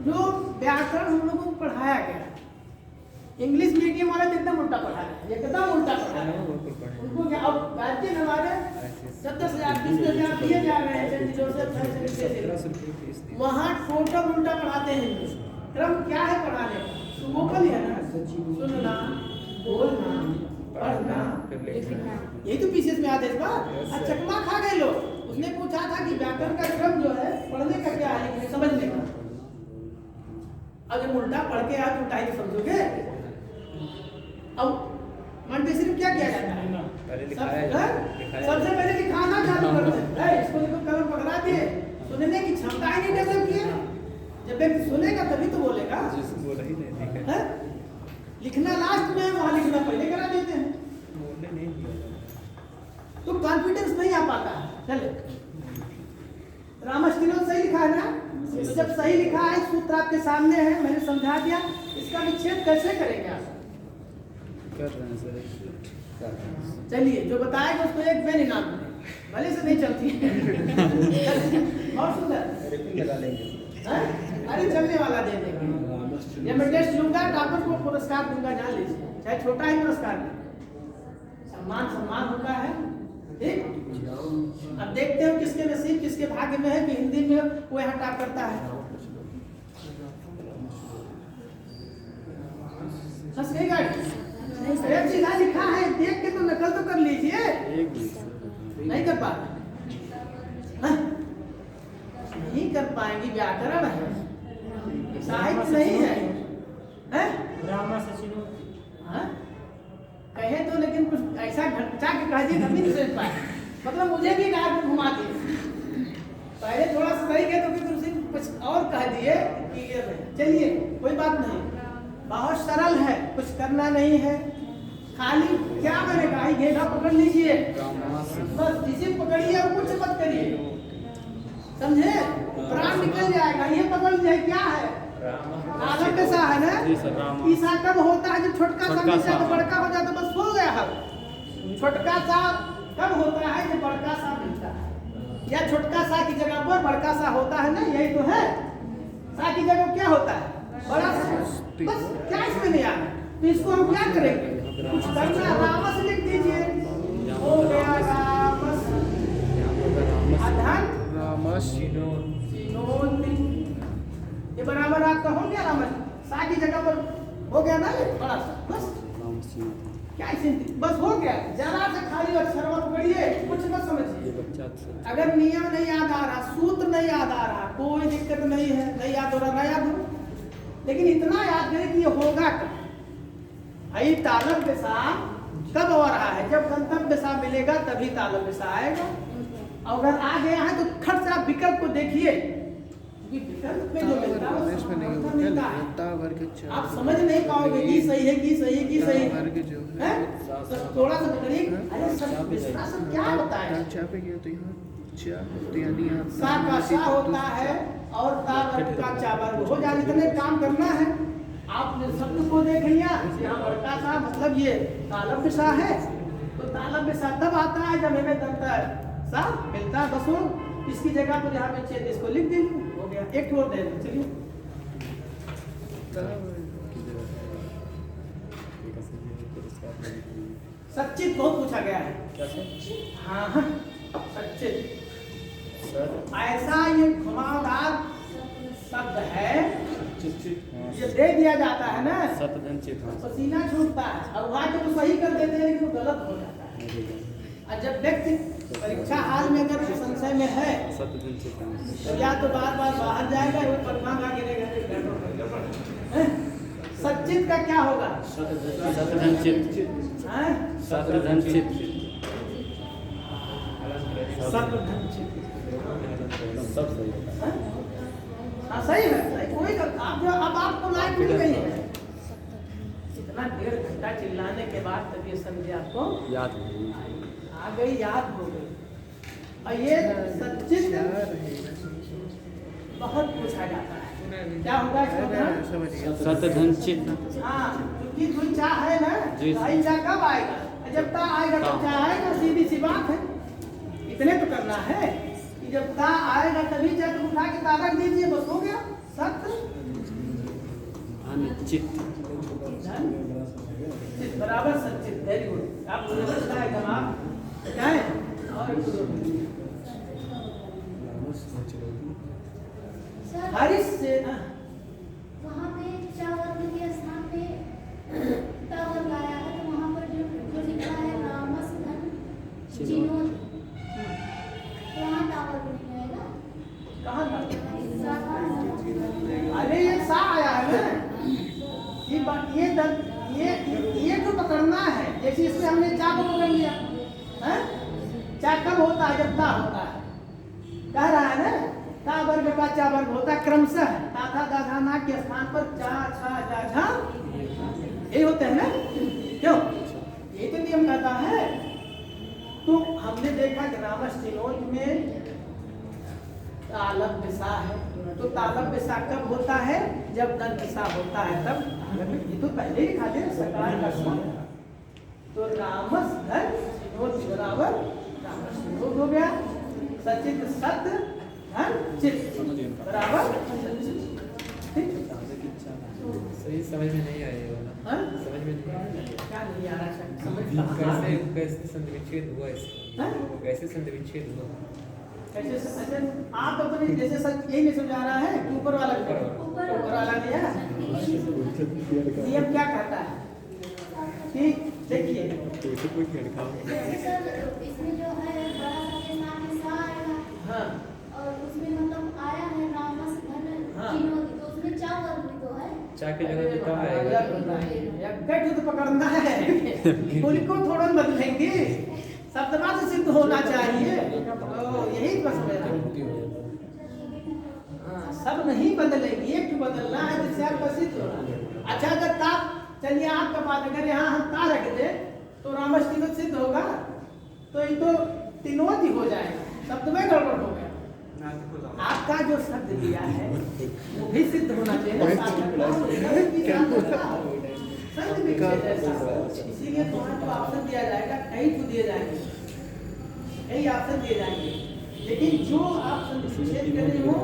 जो व्याकरण हम लोगों को पढ़ाया गया, इंग्लिश मीडियम वाले तो एकदम उल्टा पढ़ा है, एकदम उल्टा पढ़ा है। उनको क्या, अब गार्जियन हमारे 10,000 20,000 दिए जा रहे हैं सेंट जोसेफ, वहाँ टोटल उल्टा पढ़ाते हैं। इंग्लिश क्रम क्या है पढ़ाने का, सुमोकल है ना, सुनना, बोलना, पढ़ना, यही तो पीसीएस में आते इस बार। चकमा खा गए लोग। उसने पूछा था कि व्याकरण का क्रम जो है पढ़ने का क्या है, समझने का। अगर उल्टा पढ़ के आप उल्टा ही समझोगे। अब मंटेसरी में क्या किया जाता है, सबसे पहले लिखाना चालू करते हैं। इसको देखो कलम पकड़ा दिए, सुनने की क्षमता ही नहीं डेवलप की है। जब व्यक्ति सुनेगा तभी तो बोलेगा। लिखना लास्ट में, वहाँ लिखना पहले करा देते हैं, तो कॉन्फिडेंस नहीं आ पाता है। चले, रामस्टिनो सही लिखा है ना, तो जब सही लिखा है, सूत्र आपके सामने है, मैंने समझा दिया। इसका विच्छेद कैसे करेंगे आप, कर रहे हैं सर। चलिए जो बताएगा उसको एक पेन इनाम देंगे, भले से नहीं चलती है। बहुत सुंदर लगा लेंगे। हाँ? अरे चलने वाला दे देंगे। जब मैं टेस्ट लूंगा टॉपर को पुरस्कार दूंगा, जान लीजिए, चाहे छोटा ही पुरस्कार दे, सम्मान होता है। ठीक, अब देखते हो किसके नसीब किसके भाग्य में है कि हिंदी में वो यहाँ टॉप करता है। बस यही गाड़ी सीधा लिखा है, देख के तो नकल तो कर लीजिए। नहीं कर पा नहीं कर पाएंगे, व्याकरण है, साहित्य नहीं है, हाँ? कहे तो लेकिन कुछ ऐसा घटा के कह दिए नहीं समझ पाए, मतलब मुझे भी गाय घुमा दिए। पहले थोड़ा सा सही गए तो फिर उसे कुछ और कह दिए क्लियर नहीं। चलिए कोई बात नहीं, बहुत सरल है, कुछ करना नहीं है, खाली क्या मैंने कहा, घेरा पकड़ लीजिए बस, जिसे पकड़िए और कुछ मत करिए, समझे, प्राण निकल जाएगा। ये पकड़ जाए क्या है, आलम के सा है ना, ईसा कब होता है, जब छोटका सा मिलता तो बड़का हो जाता, बस हो गया हल। छोटका सा कब होता है, जब बड़का सा मिलता है, या छोटका सा की जगह पर बड़का सा होता है ना, यही तो है। सा की जगह क्या होता है, बड़ा सा, बस क्या इसमें नहीं आना, तो इसको हम क्या करेंगे, कुछ करना, रामस लिख दीजिए, हो गया रामस, अधन ये बराबर आपका हो गया रामस, सा की जगह पर हो गया ना, ये बड़ा सा, बस क्या इसे, बस हो गया। जरा से खाली अक्षर पकड़िए, कुछ मत समझिए। अगर नियम नहीं याद आ रहा, सूत्र नहीं याद आ रहा, कोई दिक्कत नहीं है, नहीं याद हो रहा ना याद हो, लेकिन इतना याद करें कि ये होगा कब, आई तालब के साथ कब हो रहा है, जब गंतव्य सा मिलेगा तभी तालब के साथ आएगा। अगर आ गया है तो खट से आप विकल्प को देखिए, विकल्प में जो मिलता है आप समझ नहीं पाओगे कि सही है कि सही है कि सही है, थोड़ा सा पकड़िए। अरे सब क्या होता है, सा का सा होता है और ता का चावल हो जाए, इतने काम करना है। आपने शब्द को देख लिया, यहाँ बड़का सा मतलब ये तालब सा है, तो तालब सा तब आता है जब हमें दंता सा मिलता है, बस हो इसकी जगह पर यहाँ पे छेद, इसको लिख दीजिए, हो गया। एक ठोर दे दो, चलिए सच्चित बहुत पूछा गया है, हाँ हाँ सच्चित, ऐसा ये घुमावदार शब्द है, ये दे दिया जाता है ना, पसीना छूटता है, और वहाँ जब सही कर देते हैं लेकिन गलत हो जाता है। और जब व्यक्ति परीक्षा हाल में अगर संशय में है तो या तो बार बार बाहर जाएगा, वो परमांगा गिरेगा। सच्चित का क्या होगा, हाँ सही है, कोई आप जो अब आपको लाइट मिल गई है, इतना 1.5 घंटा चिल्लाने के बाद तब ये समझे आपको याद आ गई, याद हो गई। और ये सच्चित बहुत पूछा जाता है, क्या होगा सतधनचित, हाँ, क्योंकि कोई चाह है ना, भाई चाह कब आएगा, जब ता आएगा तब क्या आएगा, सीधी सी बात है। इतने तो करना है कि जब ता आएगा तभी जब उठा के ता रख दीजिए, बस हो गया। सत्य अनिश्चित चित बराबर सचित, वेरी गुड। आप मुझे लगता है एकदम आप क्या है। और सर हरीश से वहाँ पे चावल के स्थान पे टावर लाया है, तो वहाँ पर जो लिखा है रामस धन चिनोद, तो वहाँ टावर भी नहीं आएगा। कहाँ था? सारा अरे ये सा आया है ना, ये बात ये जो पकड़ना है, जैसे इसमें हमने चा को पकड़ लिया है। चा कब होता है, जब ता होता है। कह रहा है ना, ता वर्ग का चा वर्ग होता है क्रमशः, ता था दा था ना के स्थान पर चा छा जा झा ये होते हैं ना। क्यों? ये तो नियम कहता है। तो हमने देखा कि रामश्चिनोद में तालब विसा है, तो तालब विसा कब होता है, जब दन विसा होता है तब। ये तो पहले ही खा दे सरकार का शब्द। तो रामस धन चिनोद बराबर रामस चिनोद हो गया। सचित सत्य धन चित बराबर सचित। ठीक? सही समझ में नहीं आया ये वाला। हाँ? समझ में नहीं आया। क्या नहीं आ रहा है? समझ कैसे कैसे संधिविच्छेद हुआ इसका? हाँ? कैसे संधिविच्छेद हुआ? कैसे अच्छा, आप अपने जैसे सच यही नहीं समझा रहा है कि ऊपर वाला ऊपर वाला नहीं है। नियम क्या कहता है कि देखिए जैसे सर इसमें जो है बड़ा सा के साथ में सा आएगा, हाँ और उसमें मतलब आया है रामस धन हाँ। चिनोद, तो उसमें चावल भी तो है। चा के जगह पे का आएगा? गट तो पकड़ना है, फूल को थोड़ा बदलेंगे, शब्दमा से सिद्ध होना चाहिए। तो यही बस मेरा सब नहीं बदलेंगे, एक बदलना है जिससे आपका सिद्ध होना। अच्छा अगर ता चलिए आपका बात, अगर यहाँ हम ता रख दे तो रामश्चिनोद सिद्ध होगा, तो ये तो तिनोद ही हो जाएगा, शब्द में गड़बड़ हो गया। आपका जो शब्द लिया है वो भी सिद्ध होना चाहिए ना, शब्द विच्छेद ऐसा। इसीलिए तुम्हारे को ऑप्शन दिया जाएगा, कई तो दिए जाएंगे, कई ऑप्शन दिए जाएंगे, लेकिन जो आप विच्छेद कर रहे हो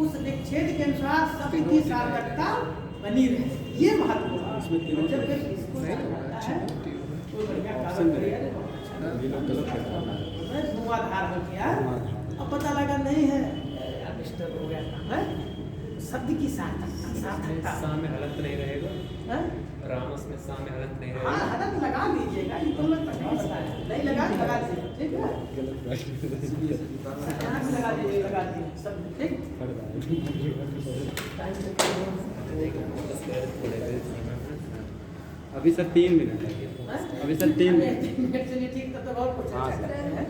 उस विच्छेद के अनुसार शब्द की सार्थकता बनी रहे, ये महत्वपूर्ण है। जब तक इसको समझता है तो बढ़िया कार्य करेगा। धुआंधार हो गया, अब पता लगा नहीं है, डिस्टर्ब हो गया है। शब्द की सार्थकता सा में हलंत नहीं रहेगा। है। रामस में सा में हलंत नहीं हाँ रहेगा। हदत लगा दीजिएगा, ये तो मैं पहले ही बताया, नहीं लगा लगा दीजिए, ठीक है। यहाँ से लगा दीजिए, लगा दीजिए सब, ठीक। अभी सर 3 मिनट है। अभी सर 3 मिनट। 3 मिनट चलिए, ठीक, तब तो बहुत कुछ हाँ, अच्छा सर। करते हैं।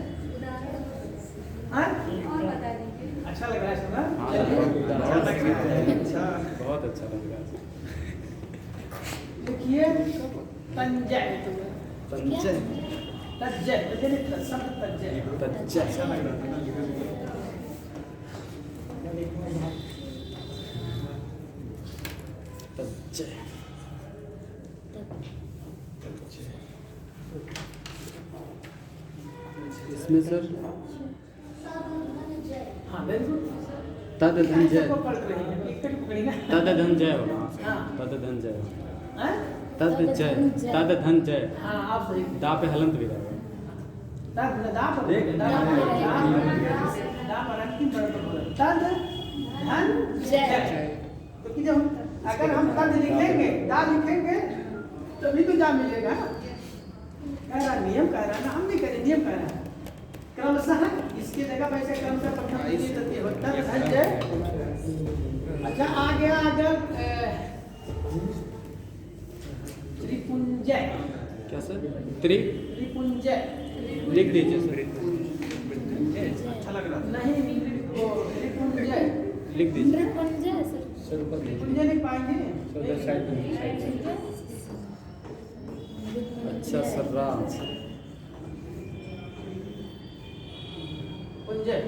हाँ? और बता दीजिए। अच्छा लग रहा है सुना? हाँ, चलिए। बहुत अच्छा लग रहा है। देखिए तंजय, तंजय तज्जय, शब्द तज्जय, तज्जय अच्छा लग रहा है। तज्जय इसमें सर हाँ बिल्कुल। तद धनजय, सबको पढ़ रही है, एक पकड़ी ना। तद धनजय होगा। हाँ। तद धनजय हैं? तद जय, तद धनजय। हाँ आप सही। दा पे हलंत भी रहेगा। तद दा पर देख, दा दा पर पे रहेगा। दा पर अंतिम पर बोला तद धन जय। जय। तो कि जब अगर हम तद लिखेंगे, दा लिखेंगे तभी तो जा मिलेगा ना। कह रहा नियम कह रहा ना, हम भी करें नियम कह रहा है। क्रमशः इसकी जगह वैसे क्रमशः प्रथम द्वितीय तृतीय होता है धन जय। अच्छा आ गया अगर त्रिपुंजय, क्या सर? त्रिपुंजय लिख दीजिए सर। अच्छा लग रहा नहीं, वो त्रिपुंजय, लिख दीजिए। त्रिपुंजय सर। त्रिपुंजय नहीं पाएंगे। अच्छा सर, राज पुंजय,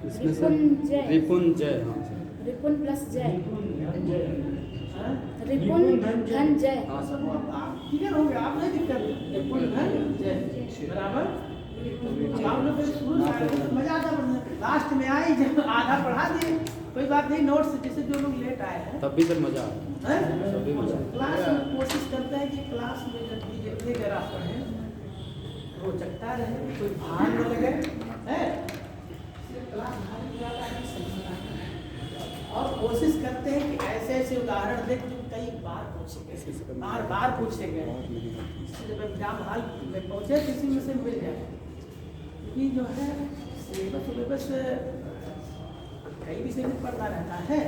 इसमें सर रिपुंजय। रिपुंजय। हाँ सर। रिपुन प्लस जय, हाँ? रिपुन धन जय। हाँ सर। सब आप क्लियर हो गया, आप नहीं दिक्कत कुल धन जय बराबर। अब आप लोग शुरू से मजा आता पढ़ने, लास्ट में आई जब आधा पढ़ा दिए, कोई बात नहीं, नोट्स जैसे जो लोग लेट आए हैं तब भी सर मजा आता है, तब भी मजा आता क्लास में कोशिश करते हैं कि क्लास में जब भी जितने देर आप पढ़ें रोचकता रहे, कोई भार न लगे है, क्लास और कोशिश करते हैं कि ऐसे ऐसे उदाहरण देख जो कई बार पूछे गए, बार बार पूछे गए, जब एग्जाम हॉल में पहुँचे किसी में से मिल जाए, क्योंकि जो है सिलेबस कई विषय में पढ़ना रहता है,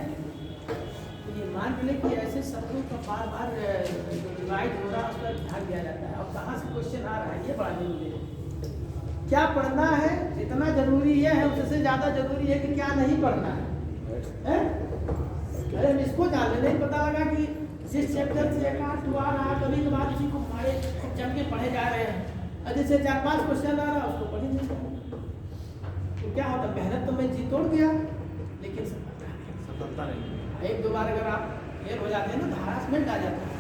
तो ये मान के लिए कि ऐसे शब्दों का बार बार डिवाइड हो रहा है, उस पर ध्यान दिया जाता है। और कहाँ से क्वेश्चन आ रहा है ये बड़ा जरूरी है, क्या पढ़ना है जितना जरूरी ये है उससे ज़्यादा जरूरी है कि क्या नहीं पढ़ना है, हैं? अरे हम इसको जान ले, नहीं पता लगा कि जिस चैप्टर से एक आध आ रहा, कभी कभार किसी को हमारे जम के पढ़े जा रहे हैं, और जैसे 4-5 क्वेश्चन आ रहा उसको पढ़े नहीं जा रहे, तो क्या होता, मेहनत तो मैं जी तोड़ दिया लेकिन सफलता नहीं। एक दो बार अगर आप फेल हो जाते हैं ना तो हरासमेंट आ जाता है।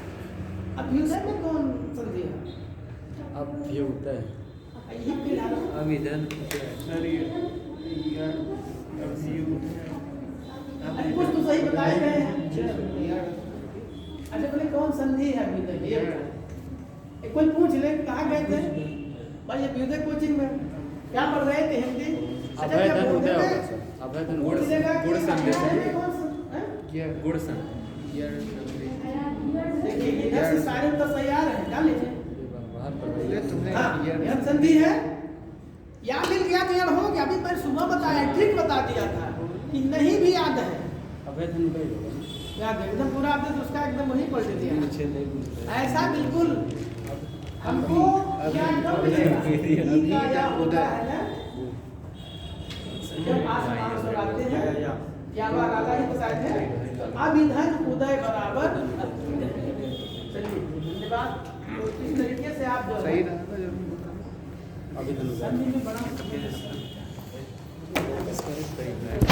अब यूजर में कौन समझे, अब ये होता है ये फिलहाल अब इधर सर ये अरे कुछ तो सही बताए गए हैं। अच्छा बोले कौन संधि है अभी तक ये बताएं। कोई पूछ ले कहाँ गए थे भाई, ये व्युदय कोचिंग में क्या पढ़ रहे थे, हिंदी। अच्छा अभय क्या धन बोलते उदय थे? होगा सर, अभय धन पूछ लेगा कि गुण संधि से। है कौन सा, हैं? गुड़ सन देखिए इधर से सारे तो तैयार हैं, क्या लीजिए। बाहर पढ़ ये तुमने हाँ, ये यह संधि है, याद मिल गया तो याद हो गया। अभी मैं सुबह बताया, ठीक बता दिया था कि नहीं भी याद है, अभय धन उदय होगा ना। याद है एकदम पूरा, आपने तो उसका एकदम वही पढ़ दिया। ऐसा बिल्कुल हमको याद कब मिलेगा, ई का या होता है ना, जब आसमान से आते हैं या राधा ही बताए थे, तो अब इधर उदय बराबर। चलिए धन्यवाद। तो इस तरीके से आप जो है सही रहा था जरूर। अभी धन उदय संधि में बड़ा